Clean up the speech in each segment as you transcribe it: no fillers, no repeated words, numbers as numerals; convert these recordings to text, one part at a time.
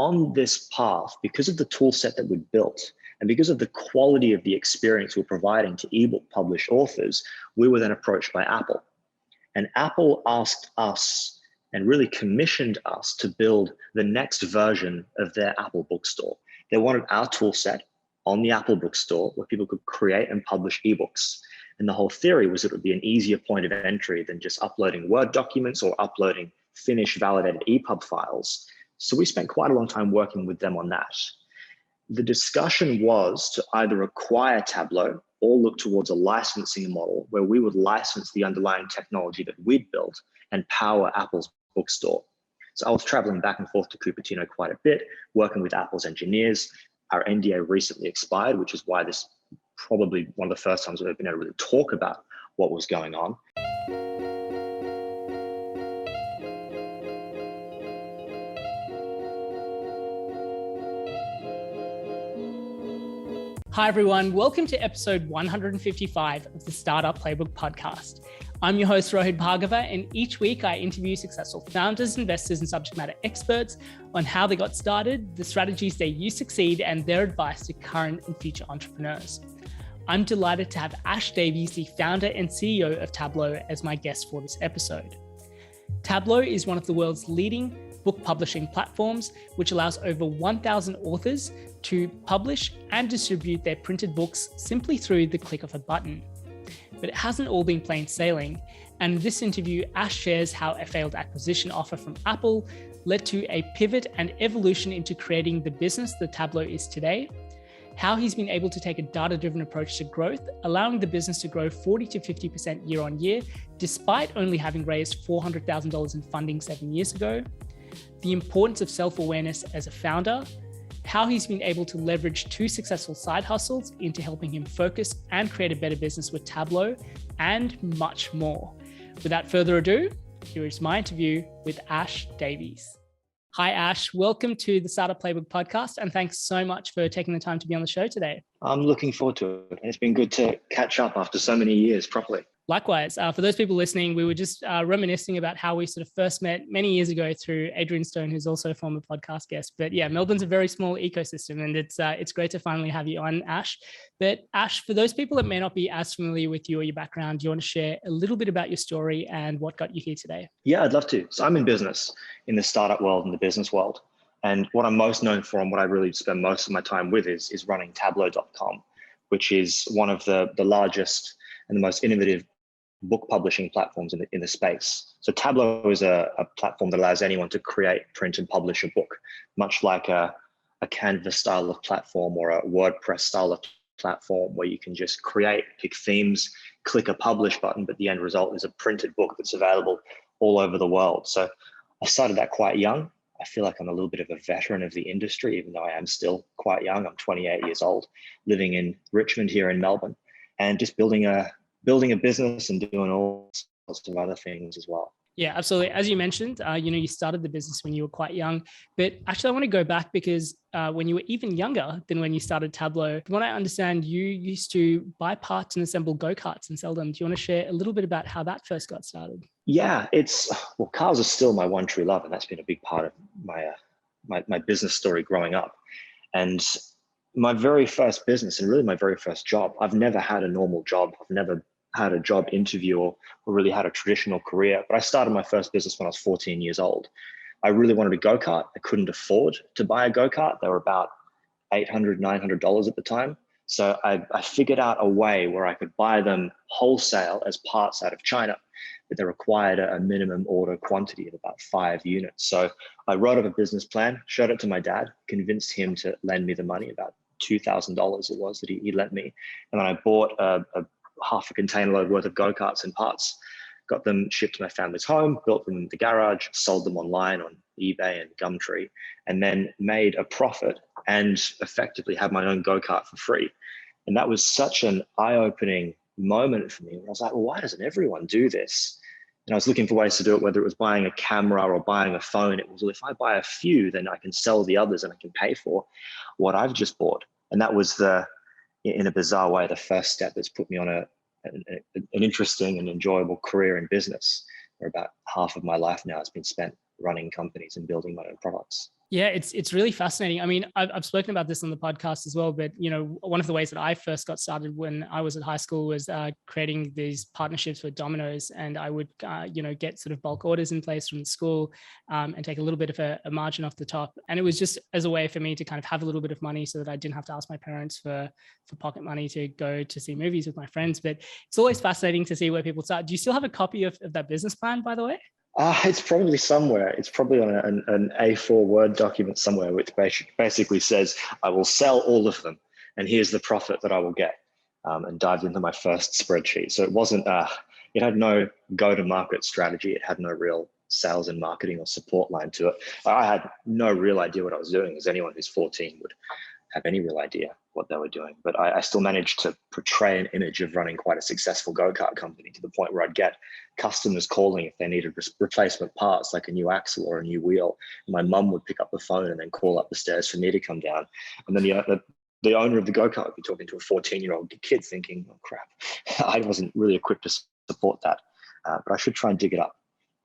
on this path, because of the tool set that we'd built and because of the quality of the experience we're providing to ebook published authors, we were then approached by Apple. And Apple asked us and really commissioned us to build the next version of their Apple bookstore. They wanted our tool set on the Apple bookstore where people could create and publish ebooks. And the whole theory was it would be an easier point of entry than just uploading Word documents or uploading finished validated EPUB files. So we spent quite a long time working with them on that. The discussion was to either acquire Tablo or look towards a licensing model where we would license the underlying technology that we'd built and power Apple's bookstore. So I was traveling back and forth to Cupertino quite a bit, working with Apple's engineers. Our NDA recently expired, which is why this probably one of the first times we've been able to really talk about what was going on. Hi everyone, welcome to episode 155 of the Startup Playbook podcast. I'm your host Rohit Bhargava, and each week I interview successful founders, investors, and subject matter experts on how they got started, the strategies they use to succeed, and their advice to current and future entrepreneurs. I'm delighted to have Ash Davies, the founder and CEO of Tablo, as my guest for this episode. Tablo is one of the world's leading book publishing platforms, which allows over 1,000 authors to publish and distribute their printed books simply through the click of a button. But it hasn't all been plain sailing. And in this interview, Ash shares how a failed acquisition offer from Apple led to a pivot and evolution into creating the business that Tablo is today, how he's been able to take a data-driven approach to growth, allowing the business to grow 40 to 50% year on year, despite only having raised $400,000 in funding 7 years ago, the importance of self-awareness as a founder, how he's been able to leverage 2 successful side hustles into helping him focus and create a better business with Tablo, and much more. Without further ado, here is my interview with Ash Davies. Hi, Ash. Welcome to the Startup Playbook podcast, and thanks so much for taking the time to be on the show today. I'm looking forward to it. It's been good to catch up after so many years properly. Likewise, for those people listening, we were just reminiscing about how we sort of first met many years ago through Adrian Stone, who's also a former podcast guest. But yeah, Melbourne's a very small ecosystem, and it's great to finally have you on, Ash. But Ash, for those people that may not be as familiar with you or your background, do you want to share a little bit about your story and what got you here today? Yeah, I'd love to. So I'm in business, in the startup world and the business world. And what I'm most known for and what I really spend most of my time with is running Tablo.com, which is one of the largest and the most innovative book publishing platforms in the space. So Tablo is a platform that allows anyone to create, print, and publish a book, much like a Canvas style of platform or a WordPress style of platform where you can just create, pick themes, click a publish button, but the end result is a printed book that's available all over the world. So I started that quite young. I feel like I'm a little bit of a veteran of the industry, even though I am still quite young. I'm 28 years old, living in Richmond here in Melbourne, and just building a business and doing all sorts of other things as well. Yeah, absolutely. As you mentioned, you started the business when you were quite young, but actually I want to go back because when you were even younger than when you started Tablo, from what I understand, you used to buy parts and assemble go-karts and sell them. Do you want to share a little bit about how that first got started? Yeah, cars are still my one true love, and that's been a big part of my business story growing up. And my very first business and really my very first job, I've never had a normal job. I've never had a job interview or really had a traditional career, but I started my first business when I was 14 years old. I really wanted a go-kart. I couldn't afford to buy a go-kart. They were about $800, $900 at the time. So I figured out a way where I could buy them wholesale as parts out of China, but they required a minimum order quantity of about 5 units. So I wrote up a business plan, showed it to my dad, convinced him to lend me the money, about $2,000 it was that he lent me. And then I bought a half a container load worth of go-karts and parts, got them shipped to my family's home, built them in the garage, sold them online on eBay and Gumtree, and then made a profit and effectively had my own go-kart for free. And that was such an eye-opening moment for me. I was like, well, why doesn't everyone do this? And I was looking for ways to do it, whether it was buying a camera or buying a phone. It was, well, if I buy a few, then I can sell the others and I can pay for what I've just bought. And that was in a bizarre way, the first step that's put me on an interesting and enjoyable career in business, where about half of my life now has been spent running companies and building my own products. Yeah, it's really fascinating. I mean, I've spoken about this on the podcast as well, but one of the ways that I first got started when I was at high school was creating these partnerships with Domino's, and I would get sort of bulk orders in place from the school, and take a little bit of a margin off the top, and it was just as a way for me to kind of have a little bit of money so that I didn't have to ask my parents for pocket money to go to see movies with my friends. But it's always fascinating to see where people start. Do you still have a copy of that business plan, by the way? It's probably somewhere. It's probably on an A4 Word document somewhere, which basically says, I will sell all of them, and here's the profit that I will get, and dived into my first spreadsheet. So it wasn't, it had no go-to-market strategy. It had no real sales and marketing or support line to it. I had no real idea what I was doing, as anyone who's 14 would have any real idea what they were doing. But I still managed to portray an image of running quite a successful go-kart company, to the point where I'd get customers calling if they needed replacement parts, like a new axle or a new wheel. And my mum would pick up the phone and then call up the stairs for me to come down. And then the owner of the go-kart would be talking to a 14-year-old kid thinking, oh crap, I wasn't really equipped to support that. But I should try and dig it up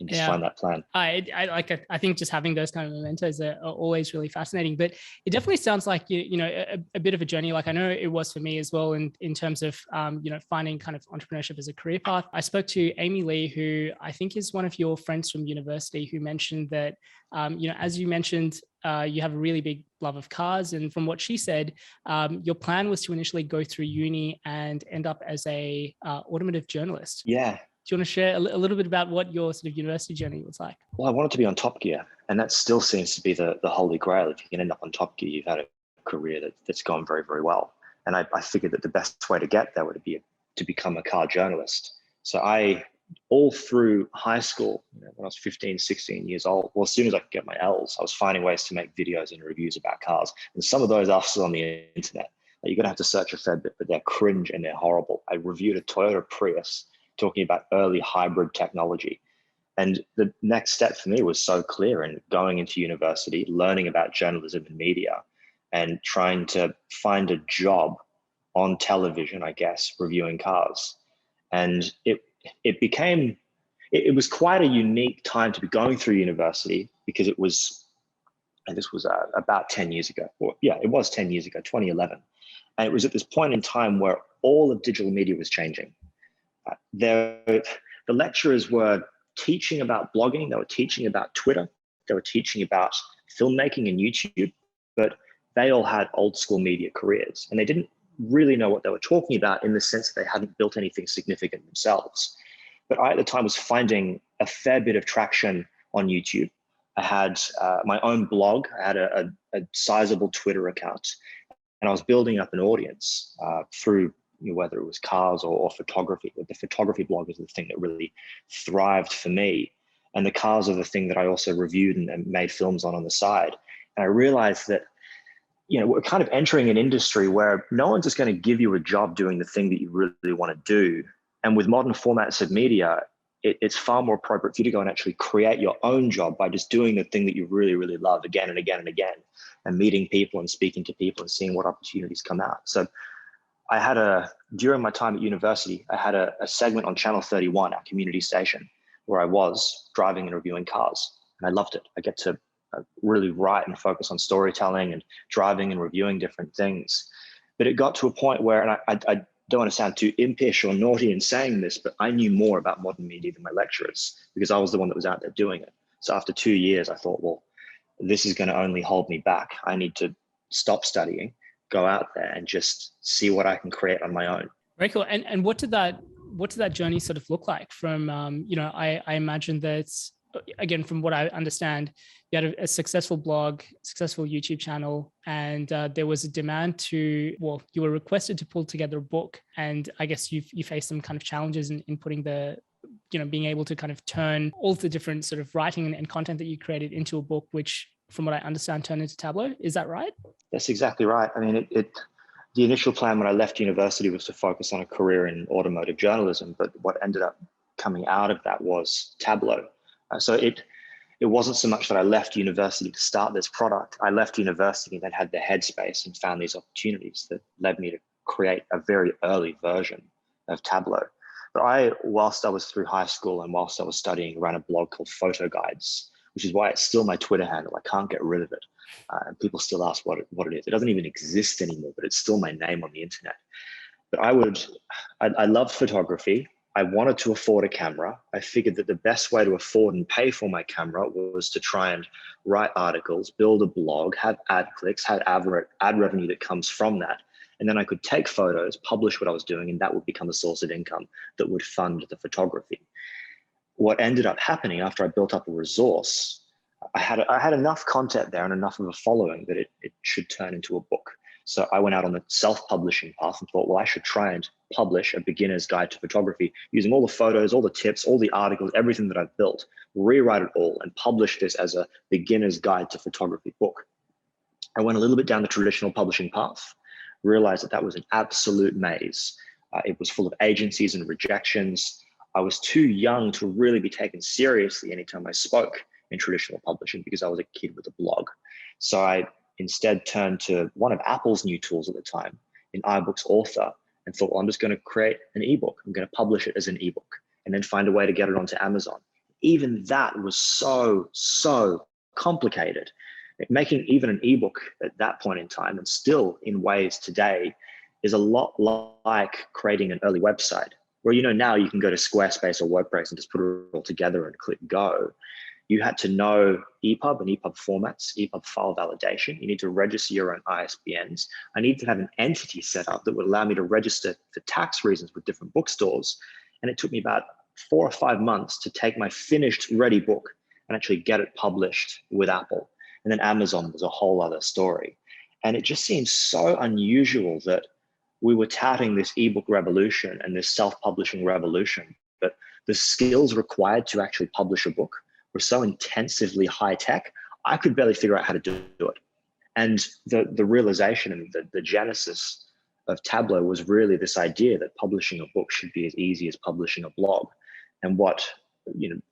and just find that plan. I think just having those kind of mementos are always really fascinating. But it definitely sounds like a bit of a journey. Like I know it was for me as well, in terms of finding kind of entrepreneurship as a career path. I spoke to Amy Lee, who I think is one of your friends from university, who mentioned that as you mentioned, you have a really big love of cars, and from what she said, your plan was to initially go through uni and end up as a automotive journalist. Yeah. Do you want to share a little bit about what your sort of university journey was like? Well, I wanted to be on Top Gear, and that still seems to be the holy grail. If you can end up on Top Gear, you've had a career that's gone very, very well. And I figured that the best way to get there would be to become a car journalist. So all through high school, when I was 15, 16 years old, well, as soon as I could get my L's, I was finding ways to make videos and reviews about cars. And some of those are still on the internet. You're going to have to search a fair bit, but they're cringe and they're horrible. I reviewed a Toyota Prius talking about early hybrid technology. And the next step for me was so clear in going into university, learning about journalism and media, and trying to find a job on television, I guess, reviewing cars. And it was quite a unique time to be going through university, because it was, and this was about 10 years ago. It was 10 years ago, 2011. And it was at this point in time where all of digital media was changing. The lecturers were teaching about blogging, they were teaching about Twitter, they were teaching about filmmaking and YouTube, but they all had old school media careers, and they didn't really know what they were talking about, in the sense that they hadn't built anything significant themselves. But I, at the time, was finding a fair bit of traction on YouTube. I had my own blog, I had a sizable Twitter account, and I was building up an audience through whether it was cars or photography. The photography blog is the thing that really thrived for me. And the cars are the thing that I also reviewed and made films on the side. And I realized that, we're kind of entering an industry where no one's just going to give you a job doing the thing that you really want to do. And with modern formats of media, it's far more appropriate for you to go and actually create your own job by just doing the thing that you really, really love again and again and again, and meeting people and speaking to people and seeing what opportunities come out. So during my time at university, I had a segment on Channel 31, our community station, where I was driving and reviewing cars. And I loved it. I get to really write and focus on storytelling and driving and reviewing different things. But it got to a point where, and I don't want to sound too impish or naughty in saying this, but I knew more about modern media than my lecturers, because I was the one that was out there doing it. So after 2 years, I thought, well, this is going to only hold me back. I need to stop studying, go out there and just see what I can create on my own. Very cool. And what did that journey sort of look like? From I imagine that, again, from what I understand, you had a successful blog, successful YouTube channel, and there was a demand you were requested to pull together a book. And I guess you faced some kind of challenges in putting being able to kind of turn all the different sort of writing and content that you created into a book, which, from what I understand, turned into Tablo. Is that right? That's exactly right. I mean, the initial plan when I left university was to focus on a career in automotive journalism, but what ended up coming out of that was Tablo. So it wasn't so much that I left university to start this product. I left university and then had the headspace and found these opportunities that led me to create a very early version of Tablo. But whilst I was through high school and whilst I was studying, ran a blog called Photo Guides, which is why it's still my Twitter handle. I can't get rid of it. And people still ask what it is. It doesn't even exist anymore, but it's still my name on the internet. But I loved photography. I wanted to afford a camera. I figured that the best way to afford and pay for my camera was to try and write articles, build a blog, have ad clicks, have ad revenue that comes from that. And then I could take photos, publish what I was doing, and that would become a source of income that would fund the photography. What ended up happening after I built up a resource, I had enough content there and enough of a following that it should turn into a book. So I went out on the self-publishing path and thought, well, I should try and publish a beginner's guide to photography using all the photos, all the tips, all the articles, everything that I've built, rewrite it all and publish this as a beginner's guide to photography book. I went a little bit down the traditional publishing path, realized that was an absolute maze. It was full of agencies and rejections. I was too young to really be taken seriously anytime I spoke in traditional publishing because I was a kid with a blog. So I instead turned to one of Apple's new tools at the time, in iBooks Author, and thought, well, I'm just going to create an ebook. I'm going to publish it as an ebook and then find a way to get it onto Amazon. Even that was so complicated. Making even an ebook at that point in time, and still in ways today, is a lot like creating an early website where, now you can go to Squarespace or WordPress and just put it all together and click go. You had to know EPUB and EPUB formats, EPUB file validation. You need to register your own ISBNs. I need to have an entity set up that would allow me to register for tax reasons with different bookstores. And it took me about 4 or 5 months to take my finished ready book and actually get it published with Apple. And then Amazon was a whole other story. And it just seems so unusual that we were touting this ebook revolution and this self-publishing revolution, but the skills required to actually publish a book were so intensively high tech, I could barely figure out how to do it. And the realization and the genesis of Tablo was really this idea that publishing a book should be as easy as publishing a blog. And what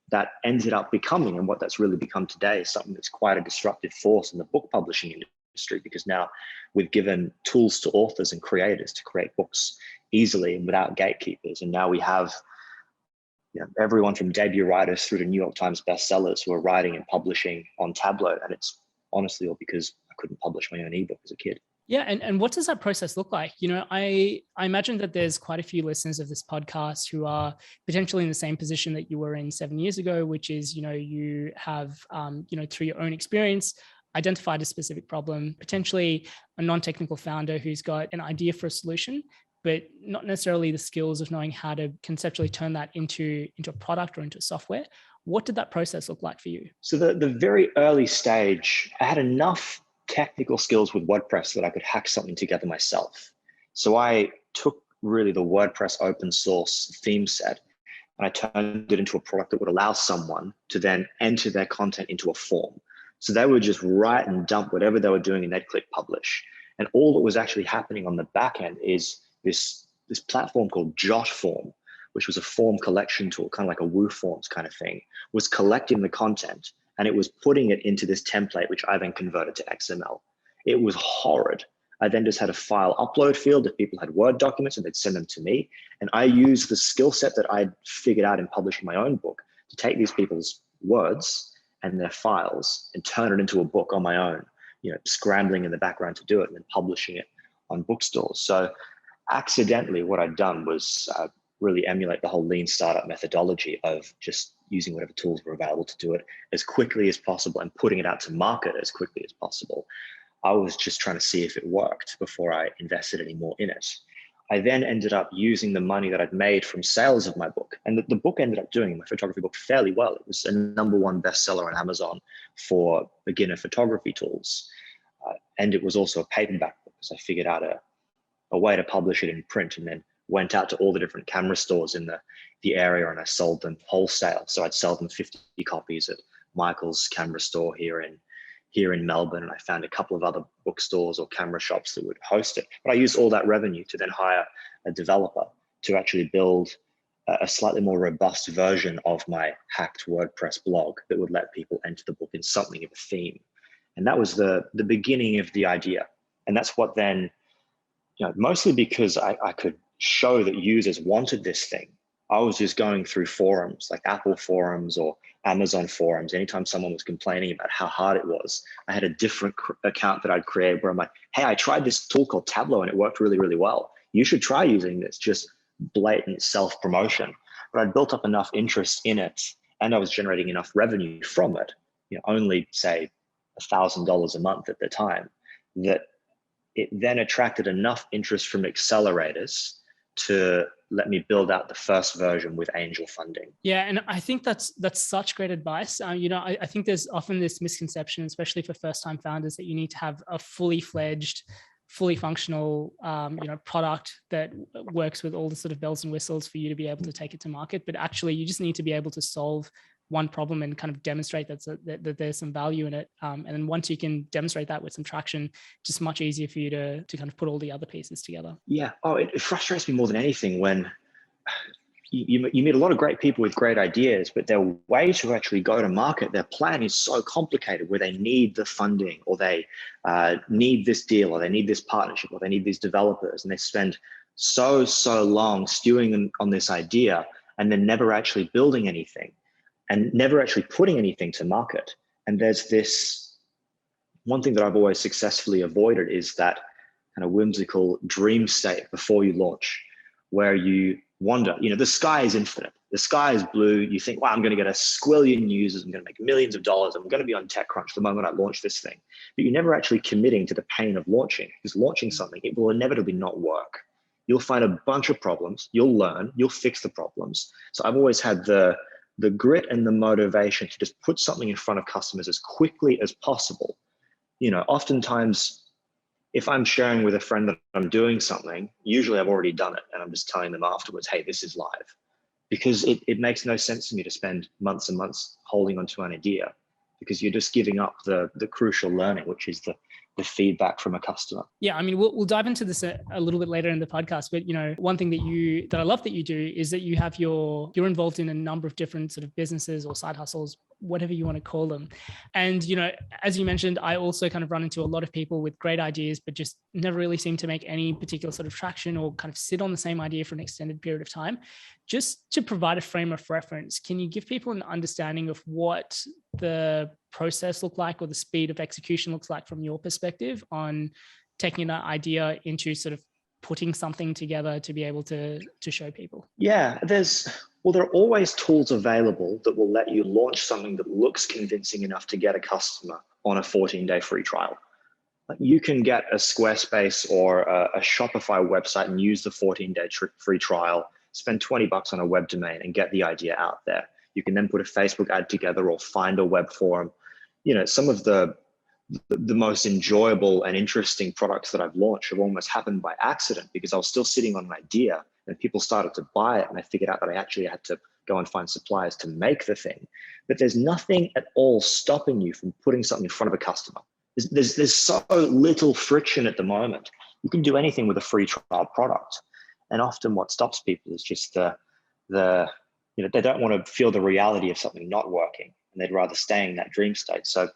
that ended up becoming, and what that's really become today, is something that's quite a disruptive force in the book publishing industry, because now we've given tools to authors and creators to create books easily and without gatekeepers. And now we have everyone from debut writers through to New York Times bestsellers who are writing and publishing on Tablo. And it's honestly all because I couldn't publish my own ebook as a kid. Yeah. And what does that process look like? I imagine that there's quite a few listeners of this podcast who are potentially in the same position that you were in 7 years ago, which is, you have, through your own experience, identified a specific problem, potentially a non-technical founder who's got an idea for a solution, but not necessarily the skills of knowing how to conceptually turn that into a product or into software. What did that process look like for you? So the very early stage, I had enough technical skills with WordPress that I could hack something together myself. So I took really the WordPress open source theme set and I turned it into a product that would allow someone to then enter their content into a form. So they would just write and dump whatever they were doing and they'd click publish. And all that was actually happening on the back end is this platform called JotForm, which was a form collection tool, kind of like a WooForms kind of thing, was collecting the content and it was putting it into this template, which I then converted to XML. It was horrid. I then just had a file upload field if people had Word documents and they'd send them to me. And I used the skill set that I'd figured out in publishing my own book to take these people's words and their files and turn it into a book on my own, scrambling in the background to do it and then publishing it on bookstores. So accidentally, what I'd done was really emulate the whole lean startup methodology of just using whatever tools were available to do it as quickly as possible and putting it out to market as quickly as possible. I was just trying to see if it worked before I invested any more in it. I then ended up using the money that I'd made from sales of my book. And the book ended up doing, my photography book, fairly well. It was a #1 bestseller on Amazon for beginner photography tools. And it was also a paperback book because I figured out a way to publish it in print and then went out to all the different camera stores in the area and I sold them wholesale. So I'd sell them 50 copies at Michael's camera store here in Melbourne. And I found a couple of other bookstores or camera shops that would host it. But I used all that revenue to then hire a developer to actually build a slightly more robust version of my hacked WordPress blog that would let people enter the book in something of a theme. And that was the beginning of the idea. And that's what then, mostly because I could show that users wanted this thing. I was just going through forums like Apple forums or Amazon forums, anytime someone was complaining about how hard it was, I had a different account that I'd create where I'm like, hey, I tried this tool called Tablo and it worked really, really well. You should try using this. Just blatant self-promotion. But I'd built up enough interest in it and I was generating enough revenue from it, only say $1,000 a month at the time, that it then attracted enough interest from accelerators to let me build out the first version with angel funding. Yeah, and I think that's such great advice. I think there's often this misconception, especially for first-time founders, that you need to have a fully fledged, fully functional, product that works with all the sort of bells and whistles for you to be able to take it to market. But actually, you just need to be able to solve one problem and kind of demonstrate that there's some value in it. And then once you can demonstrate that with some traction, just much easier for you to kind of put all the other pieces together. Yeah. Oh, it frustrates me more than anything when you meet a lot of great people with great ideas, but their way to actually go to market, their plan is so complicated where they need the funding or they need this deal or they need this partnership or they need these developers. And they spend so long stewing on this idea and then never actually building anything and never actually putting anything to market. And there's this one thing that I've always successfully avoided is that kind of whimsical dream state before you launch, where you wonder, the sky is infinite. The sky is blue. You think, wow, I'm going to get a squillion users. I'm going to make millions of dollars. I'm going to be on TechCrunch the moment I launch this thing. But you're never actually committing to the pain of launching, because launching something, it will inevitably not work. You'll find a bunch of problems. You'll learn. You'll fix the problems. So I've always had the grit and the motivation to just put something in front of customers as quickly as possible. Oftentimes, if I'm sharing with a friend that I'm doing something, usually I've already done it and I'm just telling them afterwards, hey, this is live. Because it makes no sense to me to spend months and months holding onto an idea, because you're just giving up the crucial learning, which is the feedback from a customer. Yeah, I mean, we'll dive into this a little bit later in the podcast, but one thing that I love that you do is that you're involved in a number of different sort of businesses or side hustles, whatever you want to call them. And, as you mentioned, I also kind of run into a lot of people with great ideas, but just never really seem to make any particular sort of traction or kind of sit on the same idea for an extended period of time. Just to provide a frame of reference, can you give people an understanding of what the process look like or the speed of execution looks like from your perspective on taking an idea into sort of putting something together to be able to show people? Yeah, there are always tools available that will let you launch something that looks convincing enough to get a customer on a 14-day free trial. You can get a Squarespace or a Shopify website and use the 14-day free trial, spend $20 on a web domain and get the idea out there. You can then put a Facebook ad together or find a web forum. Some of the most enjoyable and interesting products that I've launched have almost happened by accident, because I was still sitting on an idea and people started to buy it. And I figured out that I actually had to go and find suppliers to make the thing. But there's nothing at all stopping you from putting something in front of a customer. There's so little friction at the moment. You can do anything with a free trial product. And often what stops people is just they don't want to feel the reality of something not working, and they'd rather stay in that dream state. So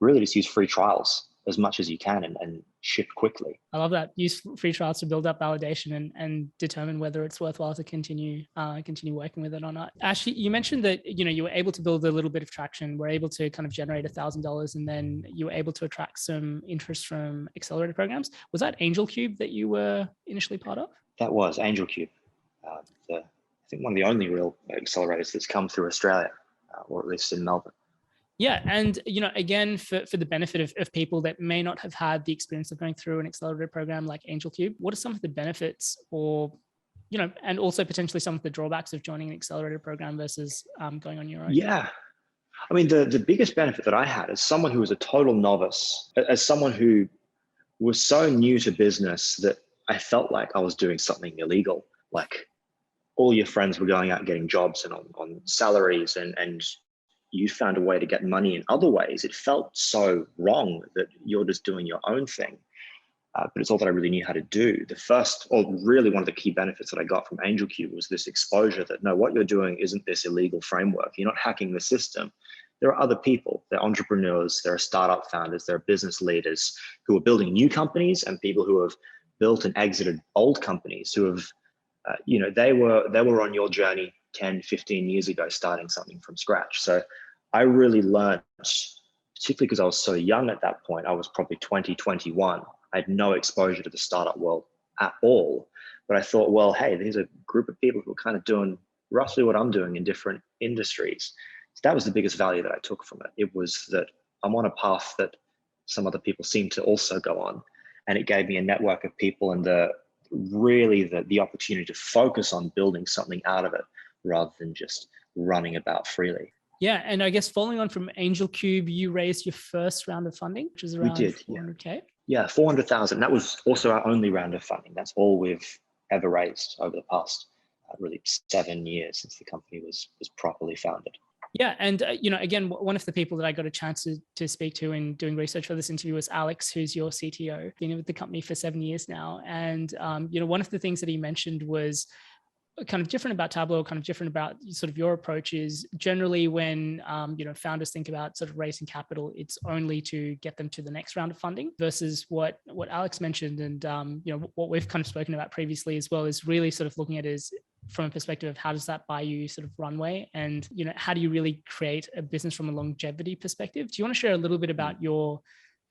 really just use free trials as much as you can and ship quickly. I love that. Use free trials to build up validation and determine whether it's worthwhile to continue working with it or not. Ash, you mentioned that you were able to build a little bit of traction, were able to kind of generate $1,000, and then you were able to attract some interest from accelerator programs. Was that Angel Cube that you were initially part of? That was Angel Cube. I think one of the only real accelerators that's come through Australia, or at least in Melbourne. Yeah. And, again, for the benefit of people that may not have had the experience of going through an accelerator program like Angel Cube, what are some of the benefits or, and also potentially some of the drawbacks of joining an accelerator program versus going on your own? Yeah. I mean, the biggest benefit that I had as someone who was a total novice, as someone who was so new to business that I felt like I was doing something illegal. Like all your friends were going out getting jobs and on salaries, and you found a way to get money in other ways. It felt so wrong that you're just doing your own thing. But it's all that I really knew how to do. Really one of the key benefits that I got from Angel Cube was this exposure that, no, what you're doing isn't this illegal framework. You're not hacking the system. There are other people. There are entrepreneurs, there are startup founders, there are business leaders who are building new companies, and people who have built and exited old companies who have, they were on your journey 10, 15 years ago, starting something from scratch. So I really learned, particularly because I was so young at that point. I was probably 20, 21. I had no exposure to the startup world at all. But I thought, well, hey, there's a group of people who are kind of doing roughly what I'm doing in different industries. So that was the biggest value that I took from it. It was that I'm on a path that some other people seem to also go on. And it gave me a network of people and the opportunity to focus on building something out of it rather than just running about freely. Yeah, and I guess following on from Angel Cube, you raised your first round of funding, which is around 400K. Yeah, 400,000. That was also our only round of funding. That's all we've ever raised over the past really 7 years since the company was properly founded. Yeah, and again, one of the people that I got a chance to speak to in doing research for this interview was Alex, who's your CTO, been with the company for 7 years now. And one of the things that he mentioned was kind of different about Tablo, kind of different about sort of your approach is generally when founders think about sort of raising capital, it's only to get them to the next round of funding versus what Alex mentioned and what we've kind of spoken about previously as well is really sort of looking at it as from a perspective of how does that buy you sort of runway and how do you really create a business from a longevity perspective? Do you want to share a little bit about your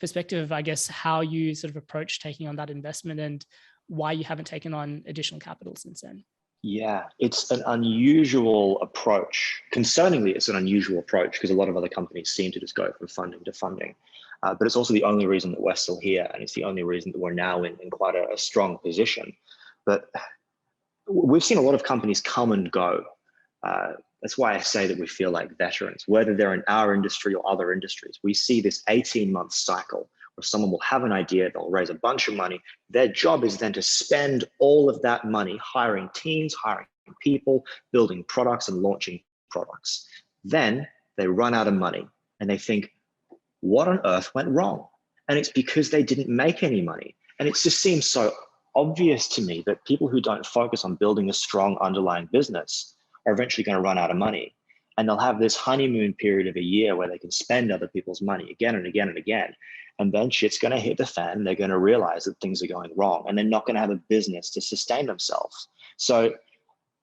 perspective, I guess, how you sort of approach taking on that investment and why you haven't taken on additional capital since then? Yeah, it's an unusual approach. Concerningly, it's an unusual approach because a lot of other companies seem to just go from funding to funding. But it's also the only reason that we're still here. And it's the only reason that we're now in quite a strong position. But we've seen a lot of companies come and go. That's why I say that we feel like veterans, whether they're in our industry or other industries. We see this 18-month cycle where someone will have an idea, they'll raise a bunch of money. Their job is then to spend all of that money hiring teams, hiring people, building products and launching products. Then they run out of money and they think, what on earth went wrong? And it's because they didn't make any money. And it just seems so obvious to me that people who don't focus on building a strong underlying business are eventually going to run out of money. And they'll have this honeymoon period of a year where they can spend other people's money again and again and again. And then shit's going to hit the fan. They're going to realize that things are going wrong and they're not going to have a business to sustain themselves. So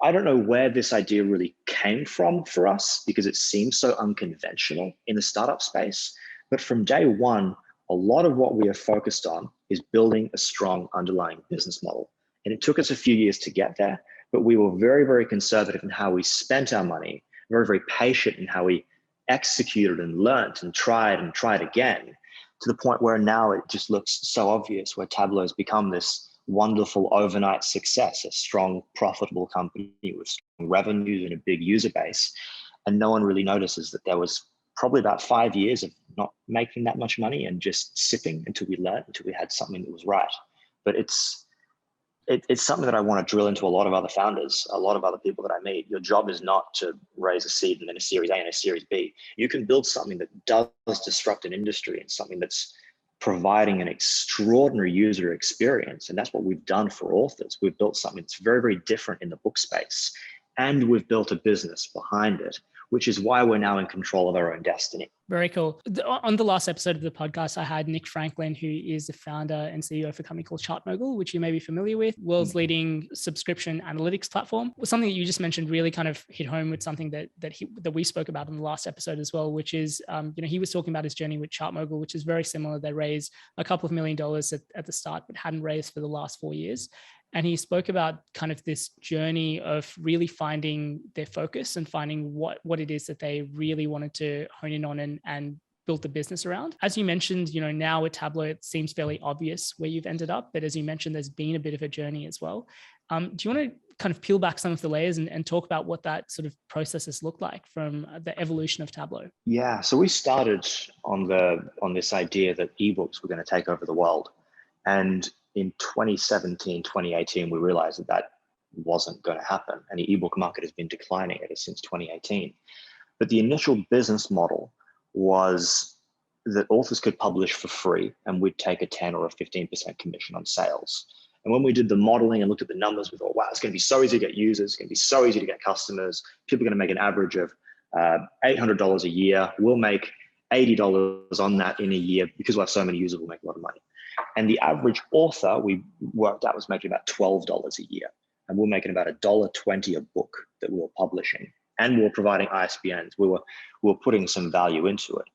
I don't know where this idea really came from for us because it seems so unconventional in the startup space. But from day one, a lot of what we are focused on is building a strong underlying business model. And it took us a few years to get there, but we were very, very conservative in how we spent our money, very, very patient in how we executed and learned and tried again, to the point where now it just looks so obvious where Tablo has become this wonderful overnight success, a strong, profitable company with strong revenues and a big user base. And no one really notices that there was probably about 5 years of not making that much money and just sipping until we had something that was right. But it's something that I want to drill into a lot of other founders, a lot of other people that I meet. Your job is not to raise a seed and then a Series A and a Series B. You can build something that does disrupt an industry and something that's providing an extraordinary user experience. And that's what we've done for authors. We've built something that's very, very different in the book space. And we've built a business behind it, which is why we're now in control of our own destiny. Very cool. On the last episode of the podcast, I had Nick Franklin, who is the founder and CEO of a company called Chartmogul, which you may be familiar with, world's leading subscription analytics platform. Something that you just mentioned really kind of hit home with something that we spoke about in the last episode as well, which is, he was talking about his journey with Chartmogul, which is very similar. They raised a couple of $1 million at the start, but hadn't raised for the last 4 years. And he spoke about kind of this journey of really finding their focus and finding what it is that they really wanted to hone in on and build the business around. As you mentioned, now with Tablo, it seems fairly obvious where you've ended up. But as you mentioned, there's been a bit of a journey as well. Do you want to kind of peel back some of the layers and talk about what that sort of process has looked like from the evolution of Tablo? Yeah, so we started on this idea that ebooks were going to take over the world. And in 2017, 2018, we realized that wasn't going to happen. And the ebook market has been declining ever since 2018. But the initial business model was that authors could publish for free and we'd take a 10 or a 15% commission on sales. And when we did the modeling and looked at the numbers, we thought, wow, it's going to be so easy to get users. It's going to be so easy to get customers. People are going to make an average of $800 a year. We'll make $80 on that in a year because we'll have so many users, we'll make a lot of money. And the average author we worked out was making about $12 a year. And we're making about $1.20 a book that we were publishing. and we were providing ISBNs. We were putting some value into it.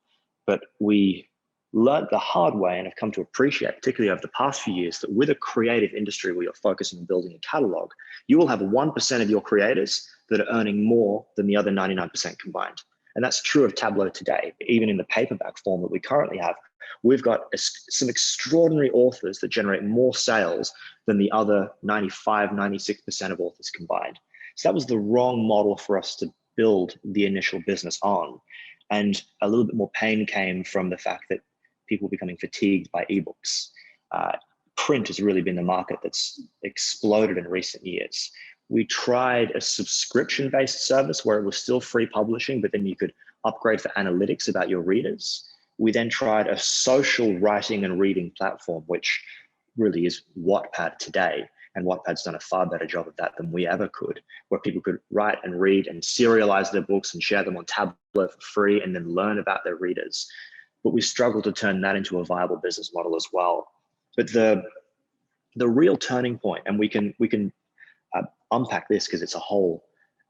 But we learned the hard way and have come to appreciate, particularly over the past few years, that with a creative industry where you're focusing on building a catalog, you will have 1% of your creators that are earning more than the other 99% combined. And that's true of Tablo today. Even in the paperback form that we currently have, we've got some extraordinary authors that generate more sales than the other 95, 96% of authors combined. So that was the wrong model for us to build the initial business on. And a little bit more pain came from the fact that people becoming fatigued by ebooks. Print has really been the market that's exploded in recent years. We tried a subscription-based service where it was still free publishing, but then you could upgrade for analytics about your readers. We then tried a social writing and reading platform, which really is Wattpad today. And Wattpad's done a far better job of that than we ever could, where people could write and read and serialize their books and share them on Tablo for free and then learn about their readers. But we struggled to turn that into a viable business model as well. But the real turning point, and we can unpack this because it's a whole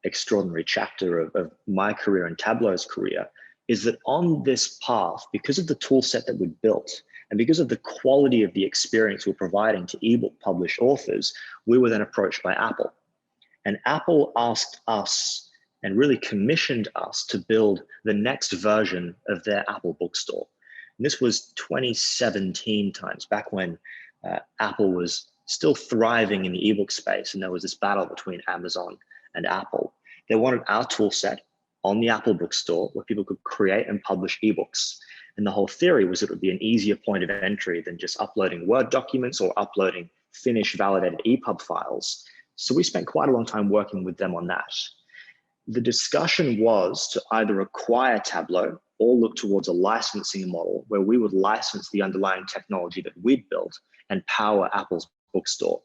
extraordinary chapter of my career and Tablo's career, is that on this path, because of the tool set that we built and because of the quality of the experience we're providing to ebook published authors, we were then approached by Apple. And Apple asked us and really commissioned us to build the next version of their Apple bookstore. And this was 2017 times, back when Apple was still thriving in the ebook space, and there was this battle between Amazon and Apple. They wanted our tool set on the Apple bookstore where people could create and publish ebooks. And the whole theory was that it would be an easier point of entry than just uploading Word documents or uploading finished validated EPUB files. So we spent quite a long time working with them on that. The discussion was to either acquire Tablo or look towards a licensing model where we would license the underlying technology that we'd built and power Apple's bookstore.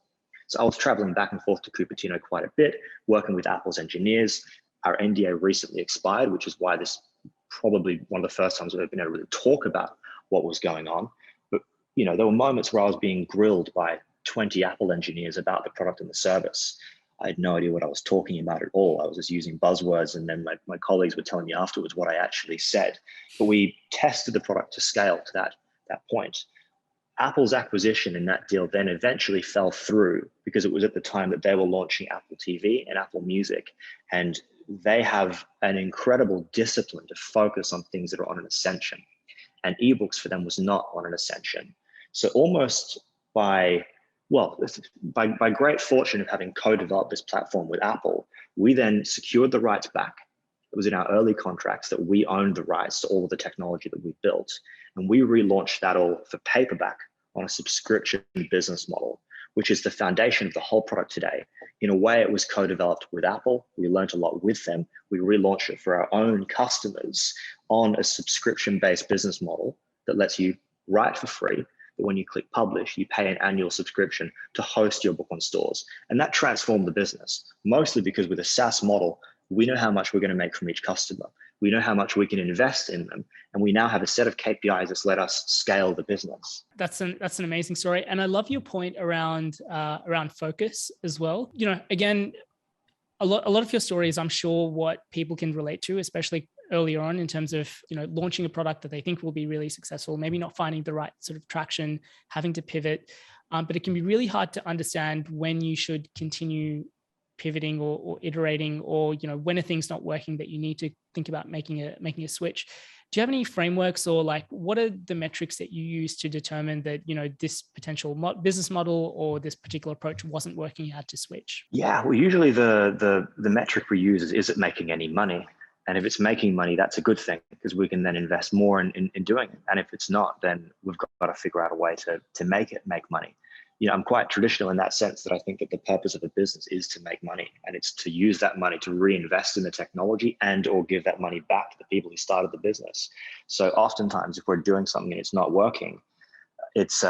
So I was traveling back and forth to Cupertino quite a bit, working with Apple's engineers. Our NDA recently expired, which is why this probably one of the first times we've been able to really talk about what was going on. But there were moments where I was being grilled by 20 Apple engineers about the product and the service. I had no idea what I was talking about at all. I was just using buzzwords, and then my colleagues were telling me afterwards what I actually said. But we tested the product to scale to that point. Apple's acquisition in that deal then eventually fell through because it was at the time that they were launching Apple TV and Apple Music. And they have an incredible discipline to focus on things that are on an ascension. And ebooks for them was not on an ascension. So almost by great fortune of having co-developed this platform with Apple, we then secured the rights back. It was in our early contracts that we owned the rights to all of the technology that we built. And we relaunched that all for paperback on a subscription business model, which is the foundation of the whole product today. In a way, it was co-developed with Apple. We learned a lot with them. We relaunched it for our own customers on a subscription-based business model that lets you write for free. But when you click publish, you pay an annual subscription to host your book on stores. And that transformed the business, mostly because with a SaaS model, we know how much we're going to make from each customer. We know how much we can invest in them. And we now have a set of KPIs that's let us scale the business. That's an amazing story. And I love your point around focus as well. Again, a lot of your stories, I'm sure what people can relate to, especially earlier on in terms of, launching a product that they think will be really successful, maybe not finding the right sort of traction, having to pivot. But it can be really hard to understand when you should continue pivoting or iterating, or when a thing's not working that you need to think about making a switch. Do you have any frameworks, or what are the metrics that you use to determine that this potential business model or this particular approach wasn't working, you had to switch? Yeah, well, usually the metric we use is it making any money? And if it's making money, that's a good thing, because we can then invest more in doing it. And if it's not, then we've got to figure out a way to make it make money. I'm quite traditional in that sense, that I think that the purpose of a business is to make money, and it's to use that money to reinvest in the technology and or give that money back to the people who started the business. So oftentimes if we're doing something and it's not working, it's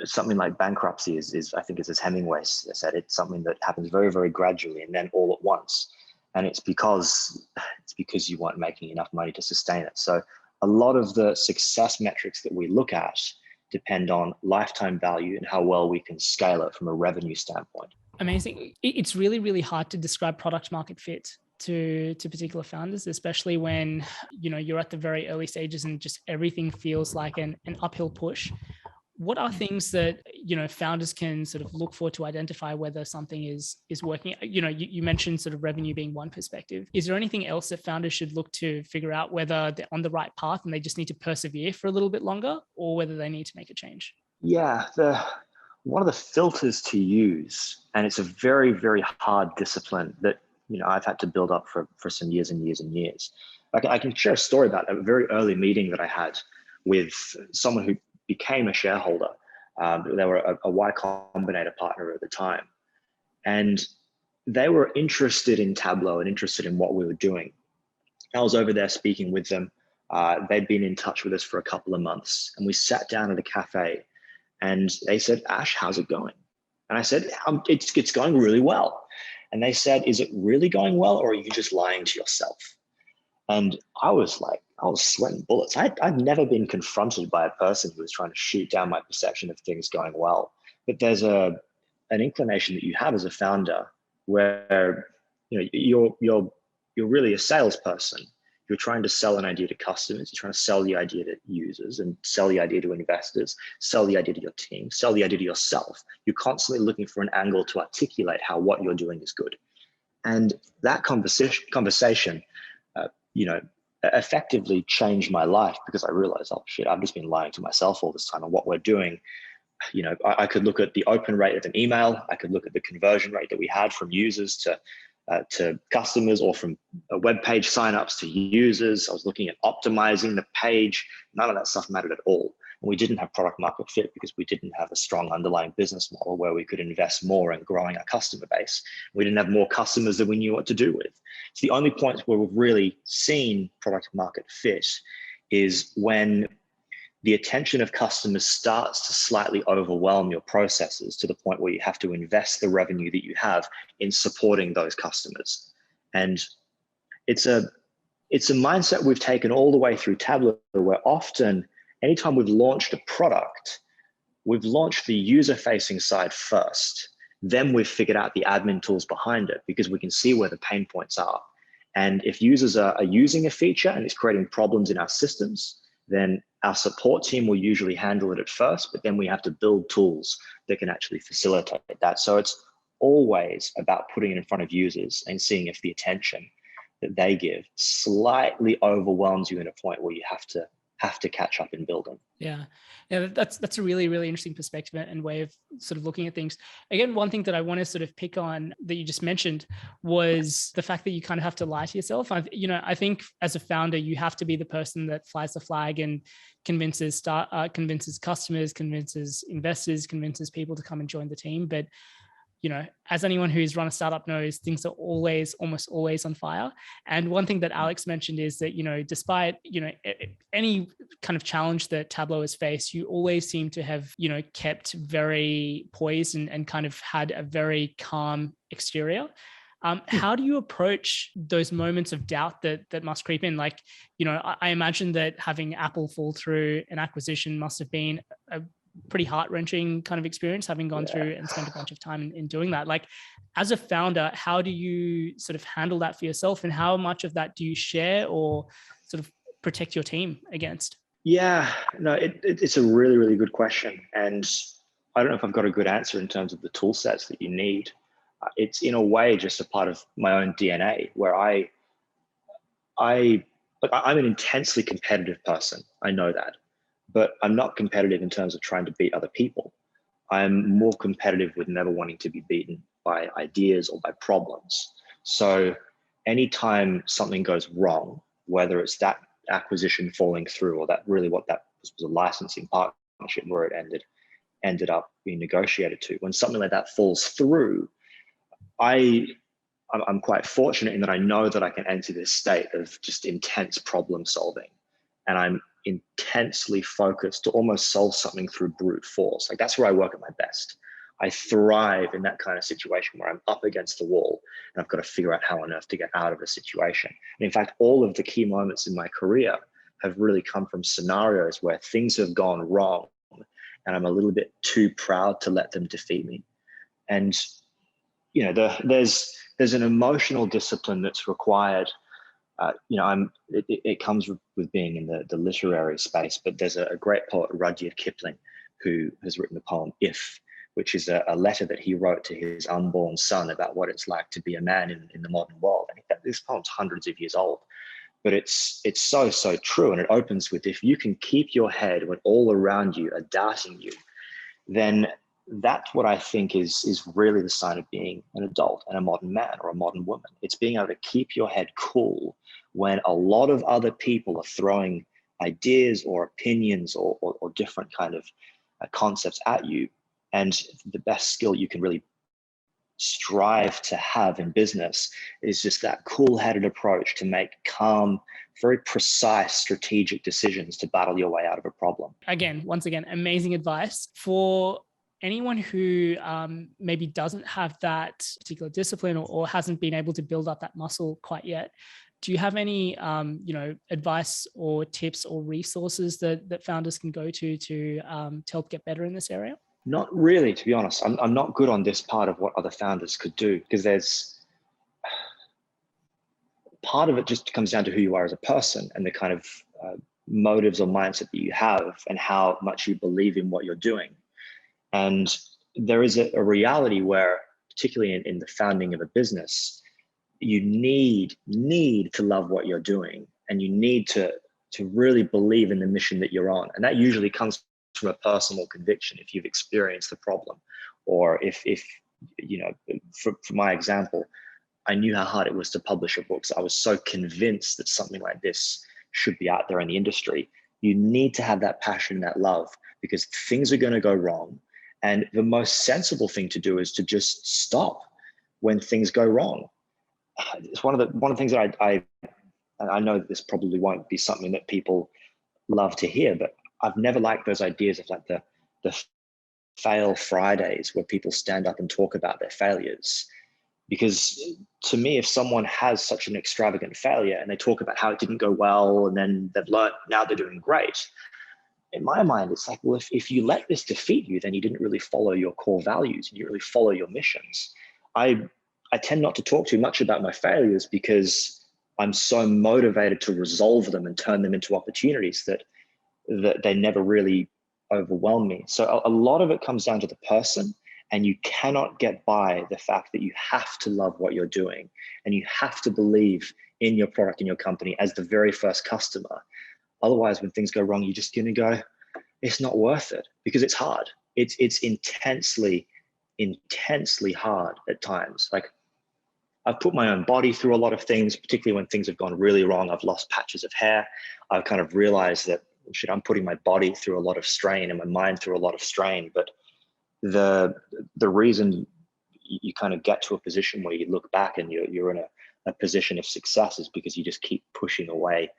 something like bankruptcy is I think, as Hemingway said, it's something that happens very, very gradually and then all at once. And it's because you weren't making enough money to sustain it. So a lot of the success metrics that we look at depend on lifetime value and how well we can scale it from a revenue standpoint. Amazing. It's really, really hard to describe product market fit to particular founders, especially when, you're at the very early stages and just everything feels like an uphill push? What are things that, founders can sort of look for to identify whether something is working? You mentioned sort of revenue being one perspective. Is there anything else that founders should look to figure out whether they're on the right path and they just need to persevere for a little bit longer, or whether they need to make a change? Yeah, one of the filters to use, and it's a very, very hard discipline that I've had to build up for some years and years and years. I can share a story about a very early meeting that I had with someone who became a shareholder. They were a Y Combinator partner at the time, and they were interested in Tablo and interested in what we were doing. I was over there speaking with them. They'd been in touch with us for a couple of months, and we sat down at a cafe. And they said, "Ash, how's it going?" And I said, it's going really well." And they said, "Is it really going well, or are you just lying to yourself?" And I was sweating bullets. I'd never been confronted by a person who was trying to shoot down my perception of things going well. But there's an inclination that you have as a founder where you're really a salesperson. You're trying to sell an idea to customers. You're trying to sell the idea to users and sell the idea to investors, sell the idea to your team, sell the idea to yourself. You're constantly looking for an angle to articulate how what you're doing is good. And that conversation, effectively changed my life, because I realized, oh shit, I've just been lying to myself all this time on what we're doing. I could look at the open rate of an email. I could look at the conversion rate that we had from users to customers, or from web page signups to users. I was looking at optimizing the page. None of that stuff mattered at all. And we didn't have product market fit because we didn't have a strong underlying business model where we could invest more in growing our customer base. We didn't have more customers than we knew what to do with. It's the only point where we've really seen product market fit is when the attention of customers starts to slightly overwhelm your processes to the point where you have to invest the revenue that you have in supporting those customers. And it's a mindset we've taken all the way through Tablo, where often, anytime we've launched a product, we've launched the user-facing side first. Then we've figured out the admin tools behind it, because we can see where the pain points are. And if users are using a feature and it's creating problems in our systems, then our support team will usually handle it at first, but then we have to build tools that can actually facilitate that. So it's always about putting it in front of users and seeing if the attention that they give slightly overwhelms you in a point where you have to catch up in building. Yeah, that's a really, really interesting perspective and way of sort of looking at things. Again, one thing that I want to sort of pick on that you just mentioned was the fact that you kind of have to lie to yourself. I think as a founder, you have to be the person that flies the flag and convinces customers, convinces investors, convinces people to come and join the team. But as anyone who's run a startup knows, things are almost always on fire. And one thing that Alex mentioned is that, despite, any kind of challenge that Tablo has faced, you always seem to have, kept very poised and kind of had a very calm exterior. How do you approach those moments of doubt that must creep in? Like, I imagine that having Apple fall through an acquisition must have been a pretty heart-wrenching kind of experience, having gone through and spent a bunch of time in doing that. Like, as a founder, how do you sort of handle that for yourself, and how much of that do you share or sort of protect your team against? Yeah, no, it's a really, really good question. And I don't know if I've got a good answer in terms of the tool sets that you need. It's in a way just a part of my own DNA, where I'm an intensely competitive person. I know that. But I'm not competitive in terms of trying to beat other people. I'm more competitive with never wanting to be beaten by ideas or by problems. So anytime something goes wrong, whether it's that acquisition falling through, or that really what that was a licensing partnership where it ended up being negotiated to, when something like that falls through, I'm quite fortunate in that I know that I can enter this state of just intense problem solving. And I'm intensely focused to almost solve something through brute force. Like, that's where I work at my best. I thrive in that kind of situation where I'm up against the wall and I've got to figure out how on earth to get out of a situation. And in fact, all of the key moments in my career have really come from scenarios where things have gone wrong and I'm a little bit too proud to let them defeat me. And there's an emotional discipline that's required. It comes with being in the literary space, but there's a great poet, Rudyard Kipling, who has written the poem If, which is a letter that he wrote to his unborn son about what it's like to be a man in the modern world. I think that this poem's hundreds of years old, but it's so true. And it opens with, if you can keep your head when all around you are doubting you, then that's what I think is really the sign of being an adult and a modern man or a modern woman. It's being able to keep your head cool when a lot of other people are throwing ideas or opinions or different kind of concepts at you. And the best skill you can really strive to have in business is just that cool-headed approach to make calm, very precise, strategic decisions to battle your way out of a problem. Once again, amazing advice for anyone who maybe doesn't have that particular discipline or hasn't been able to build up that muscle quite yet. Do you have any, advice or tips or resources that founders can go to help get better in this area? Not really, to be honest. I'm not good on this part of what other founders could do, because there's part of it just comes down to who you are as a person and the kind of motives or mindset that you have and how much you believe in what you're doing. And there is a reality where, particularly in the founding of a business, you need to love what you're doing, and you need to really believe in the mission that you're on. And that usually comes from a personal conviction. If you've experienced the problem, or if for my example, I knew how hard it was to publish a book. So I was so convinced that something like this should be out there in the industry. You need to have that passion, that love, because things are going to go wrong. And the most sensible thing to do is to just stop when things go wrong. It's one of the things that I know that this probably won't be something that people love to hear, but I've never liked those ideas of like the fail Fridays where people stand up and talk about their failures. Because to me, if someone has such an extravagant failure and they talk about how it didn't go well and then they've learned, now they're doing great. In my mind, it's like, well, if you let this defeat you, then you didn't really follow your core values. You didn't really follow your missions. I tend not to talk too much about my failures because I'm so motivated to resolve them and turn them into opportunities that they never really overwhelm me. So a lot of it comes down to the person, and you cannot get by the fact that you have to love what you're doing and you have to believe in your product and your company as the very first customer. Otherwise, when things go wrong, you're just going to go, it's not worth it, because it's hard. It's intensely hard at times. Like, I've put my own body through a lot of things, particularly when things have gone really wrong. I've lost patches of hair. I've kind of realized that, I'm putting my body through a lot of strain and my mind through a lot of strain. But the reason you kind of get to a position where you look back and you're in a position of success is because you just keep pushing away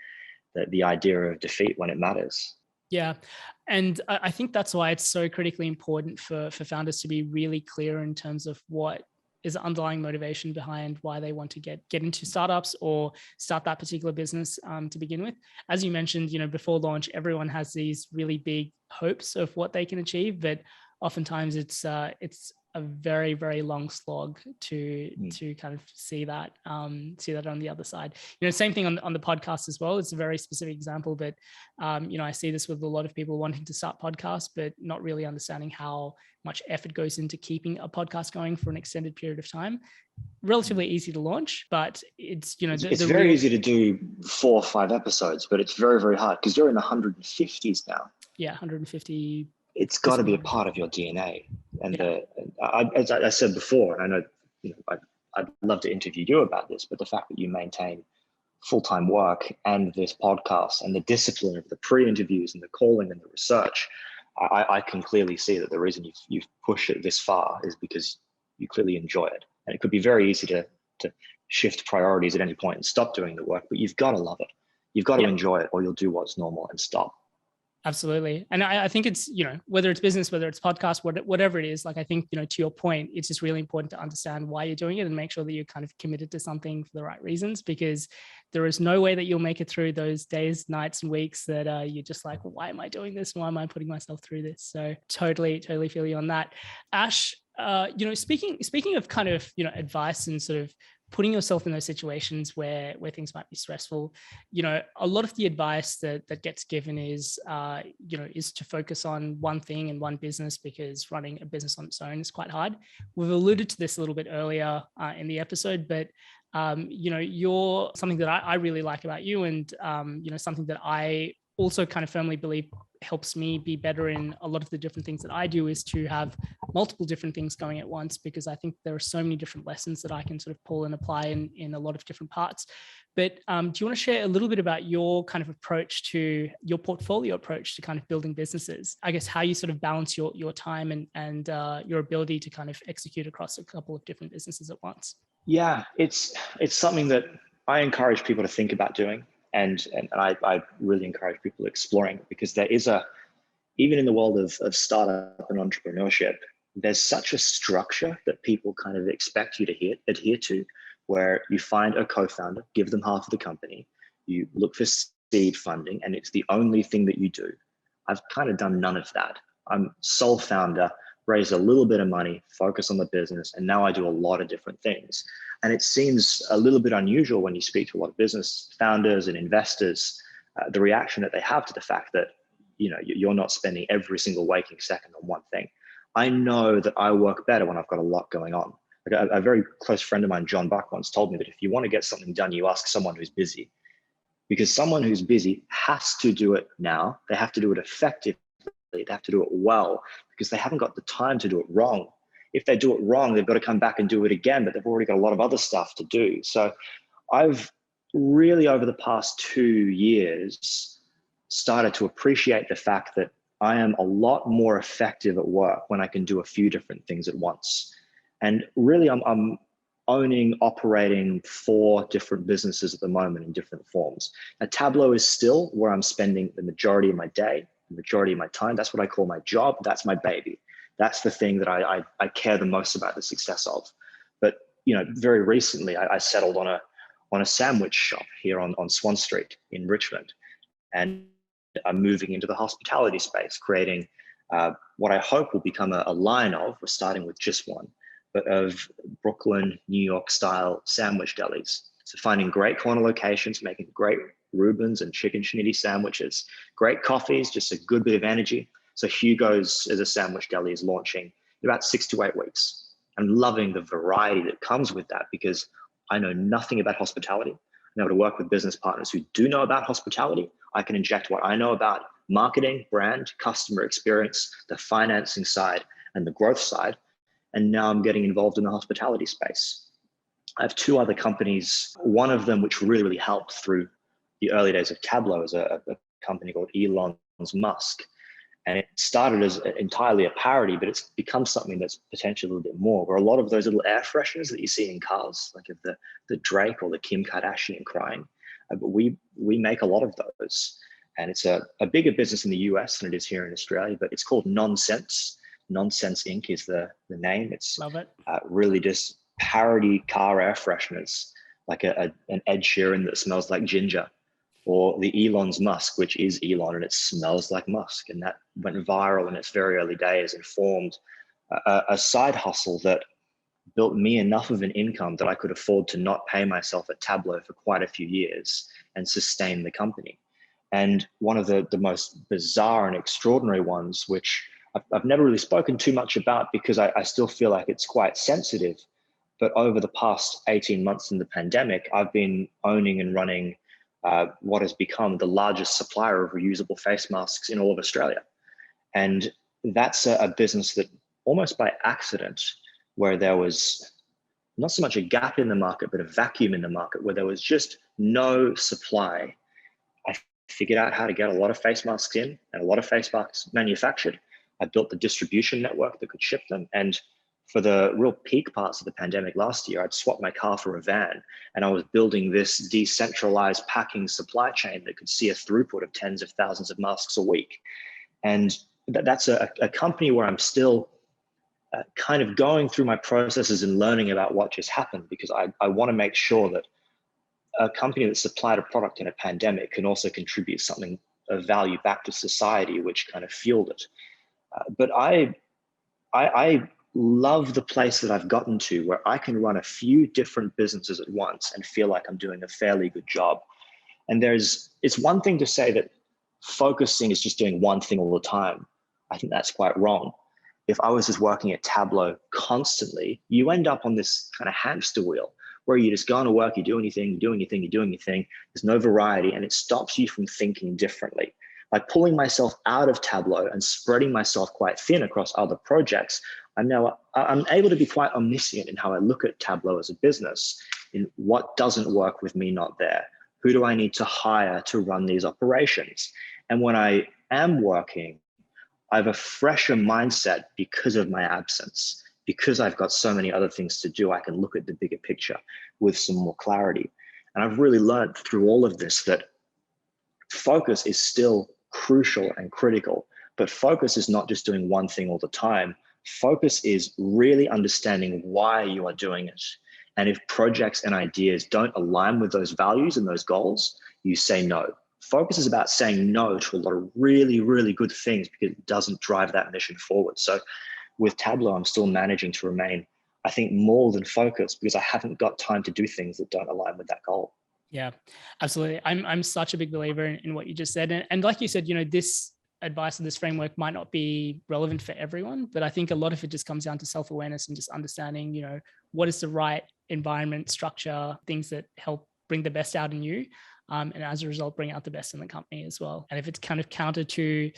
the idea of defeat when it matters. Yeah. And I think that's why it's so critically important for founders to be really clear in terms of what is the underlying motivation behind why they want to get into startups or start that particular business to begin with. As you mentioned, before launch, everyone has these really big hopes of what they can achieve, but oftentimes it's a very, very long slog to kind of see that on the other side. Same thing on the podcast as well. It's a very specific example, but I see this with a lot of people wanting to start podcasts, but not really understanding how much effort goes into keeping a podcast going for an extended period of time. Relatively easy to launch, but it's it's very easy to do 4 or 5 episodes, but it's very, very hard because you're in the 150s now. Yeah, 150. It's got to be a part of your DNA. And as I said before, and I know, I'd love to interview you about this, but the fact that you maintain full-time work and this podcast and the discipline of the pre-interviews and the calling and the research, I can clearly see that the reason you've pushed it this far is because you clearly enjoy it. And it could be very easy to shift priorities at any point and stop doing the work, but you've got to love it. You've got to enjoy it, or you'll do what's normal and stop. Absolutely. And I think it's, whether it's business, whether it's podcast, whatever it is, like, I think, to your point, it's just really important to understand why you're doing it and make sure that you're kind of committed to something for the right reasons, because there is no way that you'll make it through those days, nights, and weeks that you're just like, well, why am I doing this? Why am I putting myself through this? So totally feel you on that. Ash, speaking of kind of, advice and sort of putting yourself in those situations where things might be stressful, a lot of the advice that gets given is, is to focus on one thing and one business, because running a business on its own is quite hard. We've alluded to this a little bit earlier in the episode, but you're something that I really like about you, and something that I also kind of firmly believe helps me be better in a lot of the different things that I do, is to have multiple different things going at once, because I think there are so many different lessons that I can sort of pull and apply in a lot of different parts. But do you want to share a little bit about your kind of approach to your portfolio approach to kind of building businesses? I guess how you sort of balance your time and your ability to kind of execute across a couple of different businesses at once. Yeah, it's something that I encourage people to think about doing. And I really encourage people exploring, because there is even in the world of startup and entrepreneurship, there's such a structure that people kind of expect you to adhere to, where you find a co-founder, give them half of the company, you look for seed funding, and it's the only thing that you do. I've kind of done none of that. I'm sole founder, raised a little bit of money, focus on the business, and now I do a lot of different things. And it seems a little bit unusual when you speak to a lot of business founders and investors, the reaction that they have to the fact that you're not spending every single waking second on one thing. I know that I work better when I've got a lot going on. Like a very close friend of mine, John Buck, once told me that if you want to get something done, you ask someone who's busy, because someone who's busy has to do it now. They have to do it effectively. They have to do it well, because they haven't got the time to do it wrong. If they do it wrong, they've got to come back and do it again, but they've already got a lot of other stuff to do. So I've really, over the past 2 years, started to appreciate the fact that I am a lot more effective at work when I can do a few different things at once. And really, I'm operating 4 different businesses at the moment in different forms. Now, Tablo is still where I'm spending the majority of my day, the majority of my time. That's what I call my job. That's my baby. That's the thing that I care the most about the success of. But very recently, I settled on a sandwich shop here on Swan Street in Richmond, and I'm moving into the hospitality space, creating what I hope will become a line of. We're starting with just one, but of Brooklyn, New York style sandwich delis. So finding great corner locations, making great Reubens and chicken shinity sandwiches, great coffees, just a good bit of energy. So Hugo's as a sandwich deli is launching in about 6 to 8 weeks. I'm loving the variety that comes with that, because I know nothing about hospitality. I'm able to work with business partners who do know about hospitality. I can inject what I know about marketing, brand, customer experience, the financing side, and the growth side. And now I'm getting involved in the hospitality space. I have 2 other companies. One of them, which really, really helped through the early days of Tablo, is a company called Elon Musk. And it started as entirely a parody, but it's become something that's potentially a little bit more, where a lot of those little air fresheners that you see in cars, like of the Drake or the Kim Kardashian crying, but we make a lot of those. And it's a bigger business in the US than it is here in Australia, but it's called Nonsense. Nonsense Inc. is the name. It's Love it. Really just parody car air fresheners, like an Ed Sheeran that smells like ginger, or the Elon's Musk, which is Elon and it smells like musk. And that went viral in its very early days and formed a side hustle that built me enough of an income that I could afford to not pay myself at Tablo for quite a few years and sustain the company. And one of the most bizarre and extraordinary ones, which I've never really spoken too much about because I still feel like it's quite sensitive, but over the past 18 months in the pandemic, I've been owning and running what has become the largest supplier of reusable face masks in all of Australia. And that's a business that almost by accident, where there was not so much a gap in the market, but a vacuum in the market where there was just no supply, I figured out how to get a lot of face masks in and a lot of face masks manufactured. I built the distribution network that could ship them. And for the real peak parts of the pandemic last year, I'd swapped my car for a van, and I was building this decentralized packing supply chain that could see a throughput of tens of thousands of masks a week. And that's a company where I'm still kind of going through my processes and learning about what just happened, because I want to make sure that a company that supplied a product in a pandemic can also contribute something of value back to society, which kind of fueled it. But I love the place that I've gotten to where I can run a few different businesses at once and feel like I'm doing a fairly good job. And it's one thing to say that focusing is just doing one thing all the time. I think that's quite wrong. If I was just working at Tablo constantly, you end up on this kind of hamster wheel where you just go to work, you do anything, you do anything, you do anything. There's no variety, and it stops you from thinking differently. By pulling myself out of Tablo and spreading myself quite thin across other projects, I'm able to be quite omniscient in how I look at Tablo as a business, in what doesn't work with me not there. Who do I need to hire to run these operations? And when I am working, I have a fresher mindset because of my absence. Because I've got so many other things to do, I can look at the bigger picture with some more clarity. And I've really learned through all of this that focus is still crucial and critical, but focus is not just doing one thing all the time. Focus is really understanding why you are doing it. And if projects and ideas don't align with those values and those goals, you say no. Focus is about saying no to a lot of really, really good things because it doesn't drive that mission forward. So with Tablo, I'm still managing to remain, I think, more than focused because I haven't got time to do things that don't align with that goal. Yeah, absolutely. I'm such a big believer in what you just said. And like you said, this advice and this framework might not be relevant for everyone, but I think a lot of it just comes down to self-awareness and just understanding, what is the right environment, structure, things that help bring the best out in you. And as a result, bring out the best in the company as well. And if it's kind of counter to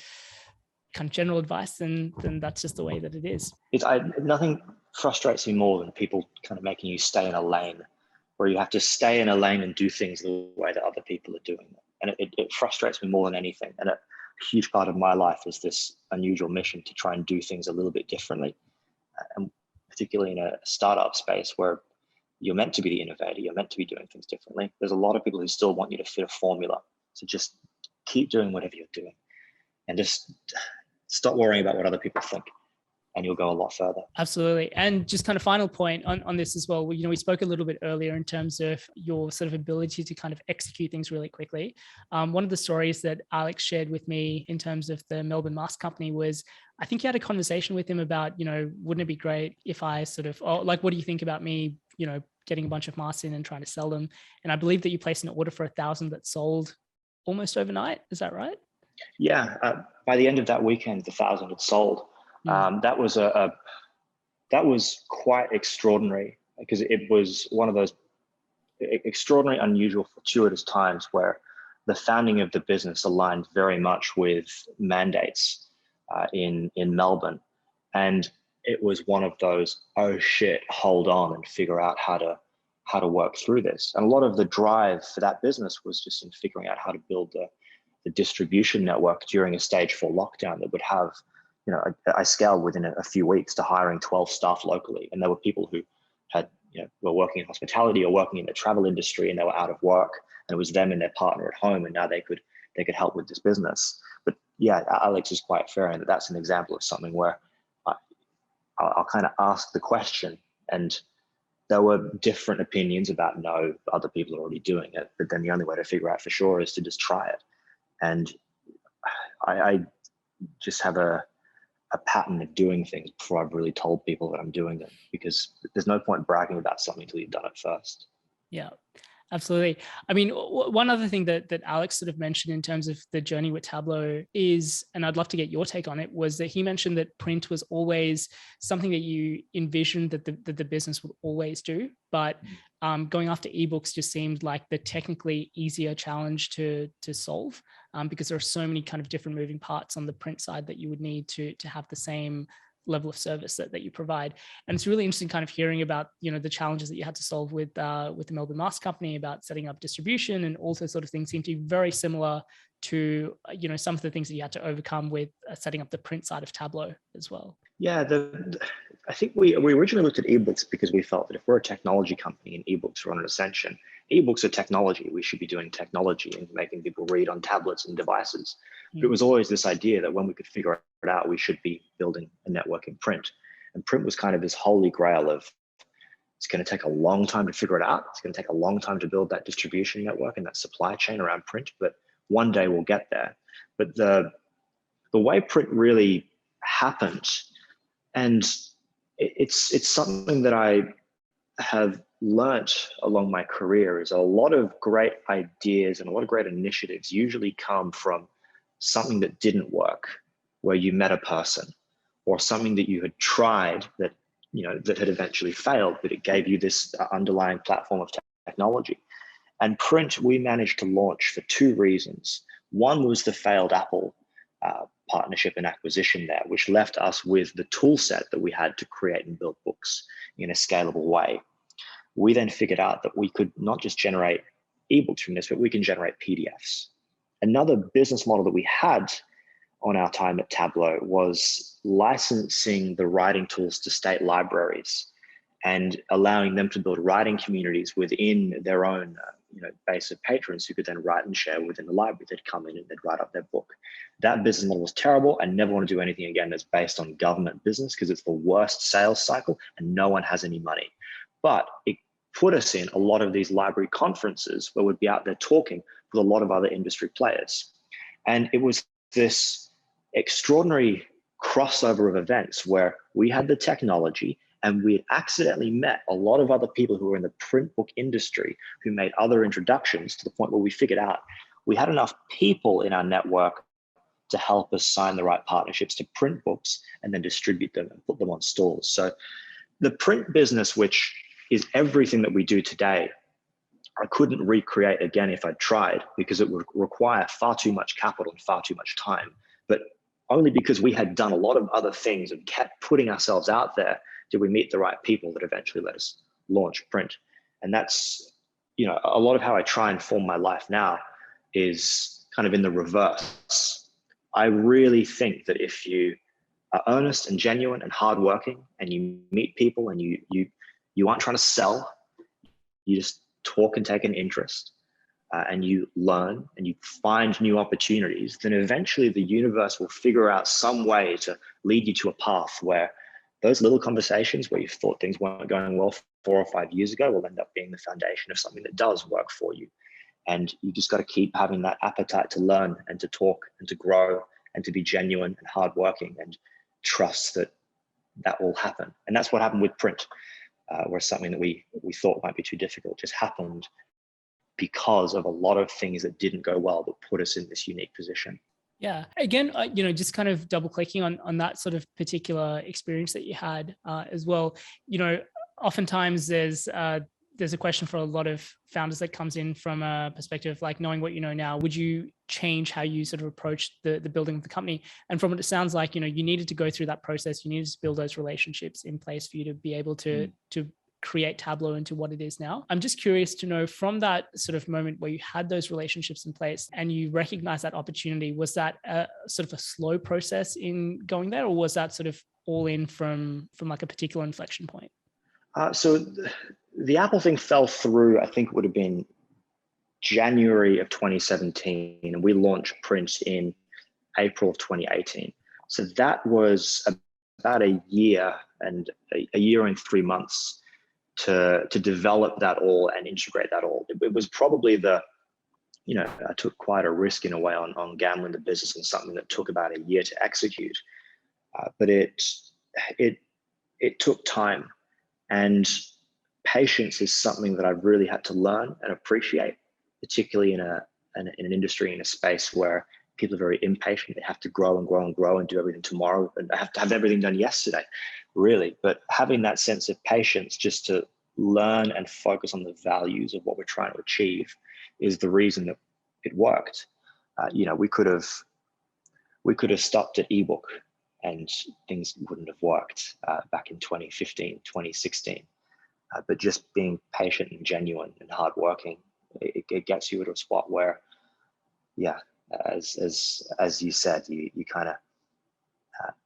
kind of general advice, then that's just the way that it is. Nothing frustrates me more than people kind of making you stay in a lane where you have to stay in a lane and do things the way that other people are doing them. And it frustrates me more than anything. And a huge part of my life is this unusual mission to try and do things a little bit differently. And particularly in a startup space where you're meant to be the innovator, you're meant to be doing things differently. There's a lot of people who still want you to fit a formula. So just keep doing whatever you're doing and just stop worrying about what other people think, and you'll go a lot further. Absolutely. And just kind of final point on this as well, we spoke a little bit earlier in terms of your sort of ability to kind of execute things really quickly. One of the stories that Alex shared with me in terms of the Melbourne Mask Company was, I think you had a conversation with him about, wouldn't it be great if I what do you think about me, getting a bunch of masks in and trying to sell them? And I believe that you placed an order for 1,000 that sold almost overnight. Is that right? Yeah. By the end of that weekend, the 1,000 had sold. That was quite extraordinary because it was one of those extraordinary, unusual, fortuitous times where the founding of the business aligned very much with mandates in Melbourne. And it was one of those, oh shit, hold on and figure out how to work through this. And a lot of the drive for that business was just in figuring out how to build the distribution network during a stage 4 lockdown that would have, I scaled within a few weeks to hiring 12 staff locally. And there were people who had, were working in hospitality or working in the travel industry and they were out of work, and it was them and their partner at home. And now they could help with this business. But yeah, Alex is quite fair in that that's an example of something where I'll kind of ask the question, and there were different opinions about no, other people are already doing it. But then the only way to figure out for sure is to just try it. And I just have a pattern of doing things before I've really told people that I'm doing them, because there's no point bragging about something until you've done it first. Yeah, absolutely. I mean, one other thing that Alex sort of mentioned in terms of the journey with Tablo is, and I'd love to get your take on it, was that he mentioned that print was always something that you envisioned that the business would always do, but going after ebooks just seemed like the technically easier challenge to solve, because there are so many kind of different moving parts on the print side that you would need to have the same level of service that you provide. And it's really interesting kind of hearing about, the challenges that you had to solve with the Melbourne Mask Company about setting up distribution, and all those sort of things seem to be very similar to, some of the things that you had to overcome with setting up the print side of Tablo as well. Yeah, I think we originally looked at ebooks because we felt that if we're a technology company and ebooks are an ascension, ebooks are technology. We should be doing technology and making people read on tablets and devices. But it was always this idea that when we could figure it out, we should be building a network in print. And print was kind of this holy grail of, it's going to take a long time to figure it out. It's going to take a long time to build that distribution network and that supply chain around print, but one day we'll get there. But the way print really happened, and it's something that I have learnt along my career. Is a lot of great ideas and a lot of great initiatives usually come from something that didn't work, where you met a person, or something that you had tried that that had eventually failed, but it gave you this underlying platform of technology. And print, we managed to launch for two reasons. One was the failed Apple partnership and acquisition there, which left us with the tool set that we had to create and build books in a scalable way. We then figured out that we could not just generate ebooks from this, but we can generate PDFs. Another business model that we had on our time at Tablo was licensing the writing tools to state libraries and allowing them to build writing communities within their own base of patrons who could then write and share within the library. They'd come in and they'd write up their book. That business model was terrible. I never want to do anything again that's based on government business, because it's the worst sales cycle and no one has any money. But it put us in a lot of these library conferences where we'd be out there talking with a lot of other industry players. And it was this extraordinary crossover of events where we had the technology and we had accidentally met a lot of other people who were in the print book industry who made other introductions, to the point where we figured out we had enough people in our network to help us sign the right partnerships to print books and then distribute them and put them on stores. So the print business, which is everything that we do today, I couldn't recreate again if I tried, because it would require far too much capital and far too much time. But only because we had done a lot of other things and kept putting ourselves out there did we meet the right people that eventually let us launch print. And that's, a lot of how I try and form my life now is kind of in the reverse. I really think that if you are earnest and genuine and hardworking, and you meet people and you aren't trying to sell, you just talk and take an interest, and you learn and you find new opportunities, then eventually the universe will figure out some way to lead you to a path where those little conversations where you thought things weren't going well 4 or 5 years ago will end up being the foundation of something that does work for you. And you just got to keep having that appetite to learn and to talk and to grow and to be genuine and hardworking, and trust that that will happen. And that's what happened with print, where something that we thought might be too difficult just happened because of a lot of things that didn't go well that put us in this unique position. Yeah. Again, just kind of double clicking on that sort of particular experience that you had as well. Oftentimes there's a question for a lot of founders that comes in from a perspective like, knowing what you know now, would you change how you sort of approach the building of the company? And from what it sounds like, you needed to go through that process. You needed to build those relationships in place for you to be able to create Tablo into what it is now. I'm just curious to know, from that sort of moment where you had those relationships in place and you recognize that opportunity, was that a sort of a slow process in going there, or was that sort of all in from like a particular inflection point? So the Apple thing fell through, I think it would have been January of 2017, and we launched print in April of 2018. So that was about a year and 3 months to develop that all and integrate that all. It was probably I took quite a risk in a way on gambling the business and something that took about a year to execute. But it took time, and patience is something that I've really had to learn and appreciate, particularly in an industry, in a space where people are very impatient. They have to grow and grow and grow and do everything tomorrow, and have to have everything done yesterday, really. But having that sense of patience just to learn and focus on the values of what we're trying to achieve is the reason that it worked. We could have stopped at ebook and things wouldn't have worked back in 2015, 2016. But just being patient and genuine and hardworking, it gets you to a spot where, as you said, you kind of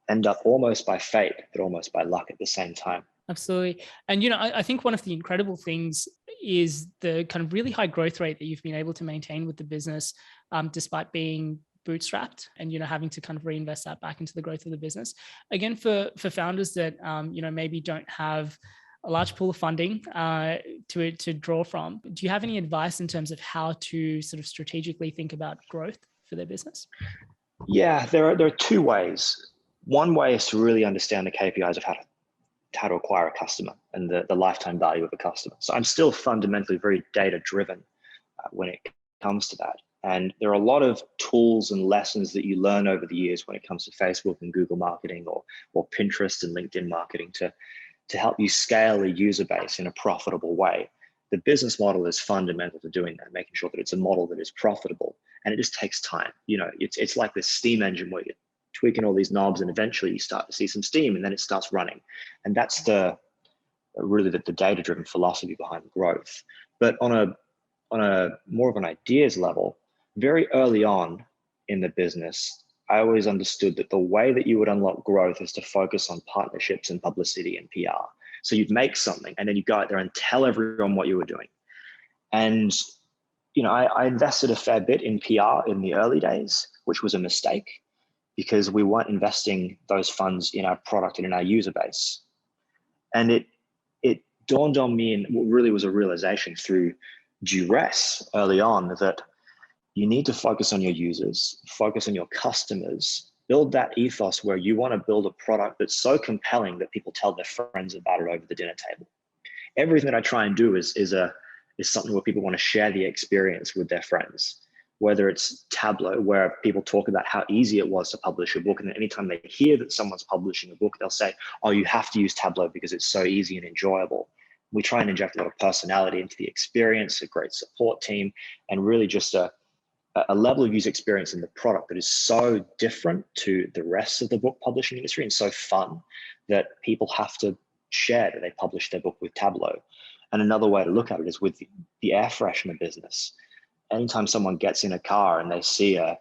end up almost by fate, but almost by luck at the same time. Absolutely. And, I think one of the incredible things is the kind of really high growth rate that you've been able to maintain with the business, despite being bootstrapped and, having to kind of reinvest that back into the growth of the business. Again, for founders that, maybe don't have a large pool of funding to draw from, do you have any advice in terms of how to sort of strategically think about growth for their business? Yeah, there are two ways. One way is to really understand the KPIs of how to how to acquire a customer and the lifetime value of a customer. So I'm still fundamentally very data driven when it comes to that. And there are a lot of tools and lessons that you learn over the years when it comes to Facebook and Google marketing or Pinterest and LinkedIn marketing to help you scale a user base in a profitable way. The business model is fundamental to doing that, making sure that it's a model that is profitable, and it just takes time. It's like this steam engine where you're tweaking all these knobs, and eventually you start to see some steam, and then it starts running. And that's really the data-driven philosophy behind growth. But on a more of an ideas level, very early on in the business, I always understood that the way that you would unlock growth is to focus on partnerships and publicity and PR. So you'd make something and then you go out there and tell everyone what you were doing. And, I invested a fair bit in PR in the early days, which was a mistake because we weren't investing those funds in our product and in our user base. And it dawned on me, and what really was a realization through duress early on, that you need to focus on your users, focus on your customers, build that ethos where you want to build a product that's so compelling that people tell their friends about it over the dinner table. Everything that I try and do is something where people want to share the experience with their friends, whether it's Tablo, where people talk about how easy it was to publish a book. And then anytime they hear that someone's publishing a book, they'll say, oh, you have to use Tablo because it's so easy and enjoyable. We try and inject a lot of personality into the experience, a great support team, and really just a level of user experience in the product that is so different to the rest of the book publishing industry and so fun that people have to share that they published their book with Tablo. And another way to look at it is with the air freshener business. Anytime someone gets in a car and they see a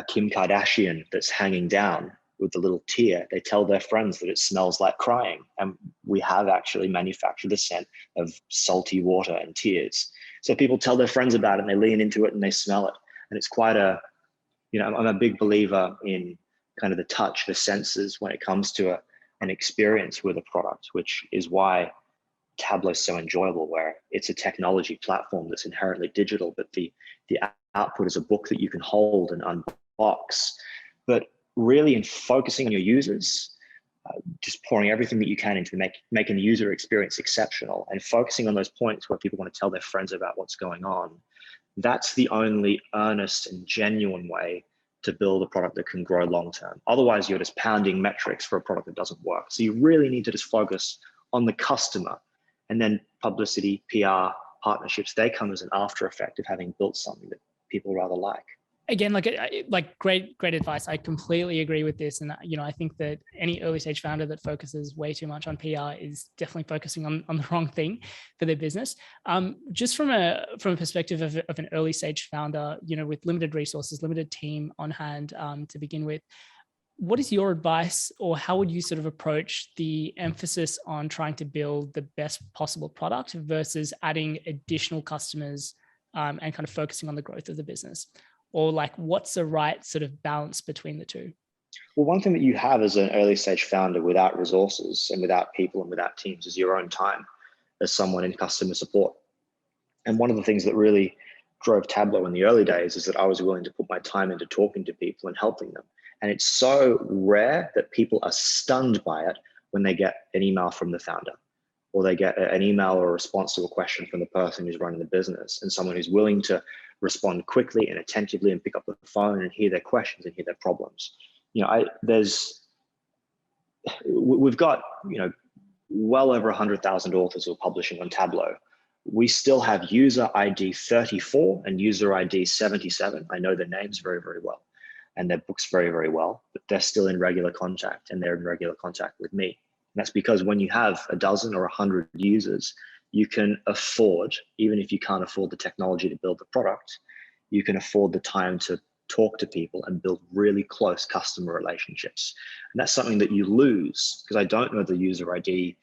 Kim Kardashian that's hanging down with the little tear, they tell their friends that it smells like crying. And we have actually manufactured the scent of salty water and tears. So people tell their friends about it and they lean into it and they smell it. And it's quite I'm a big believer in kind of the touch, the senses when it comes to an experience with a product, which is why Tablo is so enjoyable, where it's a technology platform that's inherently digital, but the output is a book that you can hold and unbox. But really in focusing on your users, just pouring everything that you can into making the user experience exceptional and focusing on those points where people want to tell their friends about what's going on, that's the only earnest and genuine way to build a product that can grow long term. Otherwise, you're just pounding metrics for a product that doesn't work. So you really need to just focus on the customer, and then publicity, PR, partnerships, they come as an after effect of having built something that people rather like. Again, like great advice. I completely agree with this. And, I think that any early stage founder that focuses way too much on PR is definitely focusing on the wrong thing for their business. Just from a perspective of an early stage founder, with limited resources, limited team on hand to begin with, what is your advice, or how would you sort of approach the emphasis on trying to build the best possible product versus adding additional customers and kind of focusing on the growth of the business? Or what's the right sort of balance between the two? Well, one thing that you have as an early stage founder without resources and without people and without teams is your own time as someone in customer support. And one of the things that really drove Tablo in the early days is that I was willing to put my time into talking to people and helping them. And it's so rare that people are stunned by it when they get an email from the founder, or they get an email or a response to a question from the person who's running the business, and someone who's willing to respond quickly and attentively and pick up the phone and hear their questions and hear their problems. We've got, well over 100,000 authors who are publishing on Tablo. We still have user ID 34 and user ID 77. I know their names very, very well and their books very, very well, but they're still in regular contact, and they're in regular contact with me. And that's because when you have a dozen or 100 users, you can afford, even if you can't afford the technology to build the product, you can afford the time to talk to people and build really close customer relationships. And that's something that you lose, because I don't know the user ID,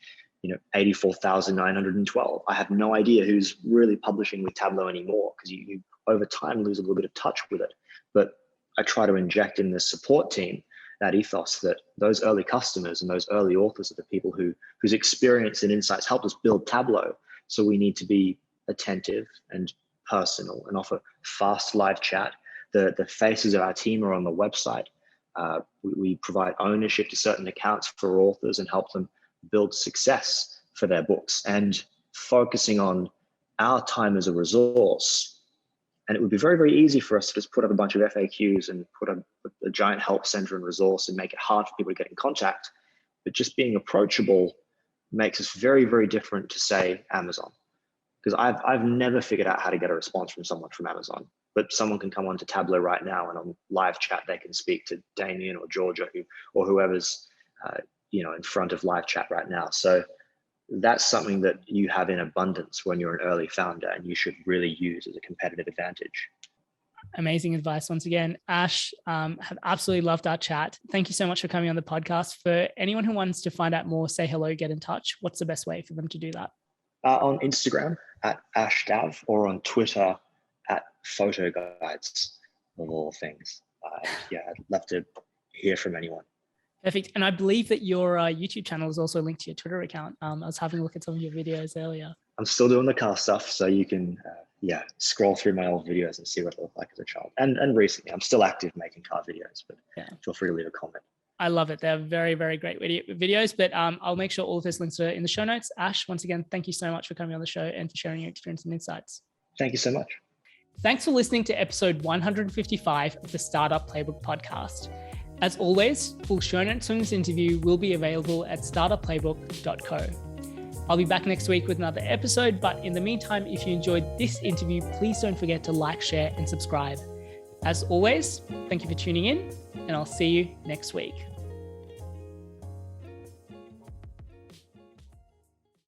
84,912. I have no idea who's really publishing with Tablo anymore, because you over time lose a little bit of touch with it. But I try to inject in the support team that ethos that those early customers and those early authors are the people whose experience and insights helped us build Tablo. So we need to be attentive and personal and offer fast live chat. The faces of our team are on the website. We provide ownership to certain accounts for authors and help them build success for their books, and focusing on our time as a resource. And it would be very, very easy for us to just put up a bunch of FAQs and put a giant help center and resource and make it hard for people to get in contact. But just being approachable makes us very, very different to, say, Amazon. Because I've never figured out how to get a response from someone from Amazon. But someone can come onto Tablo right now, and on live chat they can speak to Damien or Georgia or whoever's in front of live chat right now. So that's something that you have in abundance when you're an early founder, and you should really use as a competitive advantage. Amazing advice once again. Ash, have absolutely loved our chat. Thank you so much for coming on the podcast. For anyone who wants to find out more, say hello, get in touch, what's the best way for them to do that? On Instagram at Ash Dav, or on Twitter at Photo Guides, of all things. I'd love to hear from anyone. Perfect. And I believe that your YouTube channel is also linked to your Twitter account. I was having a look at some of your videos earlier. I'm still doing the car stuff, so you can scroll through my old videos and see what it looked like as a child. And recently, I'm still active making car videos, but feel free to leave a comment. I love it. They're very, very great videos, but I'll make sure all of those links are in the show notes. Ash, once again, thank you so much for coming on the show and for sharing your experience and insights. Thank you so much. Thanks for listening to episode 155 of the Startup Playbook podcast. As always, full show notes from this interview will be available at startupplaybook.co. I'll be back next week with another episode, but in the meantime, if you enjoyed this interview, please don't forget to like, share, and subscribe. As always, thank you for tuning in, and I'll see you next week.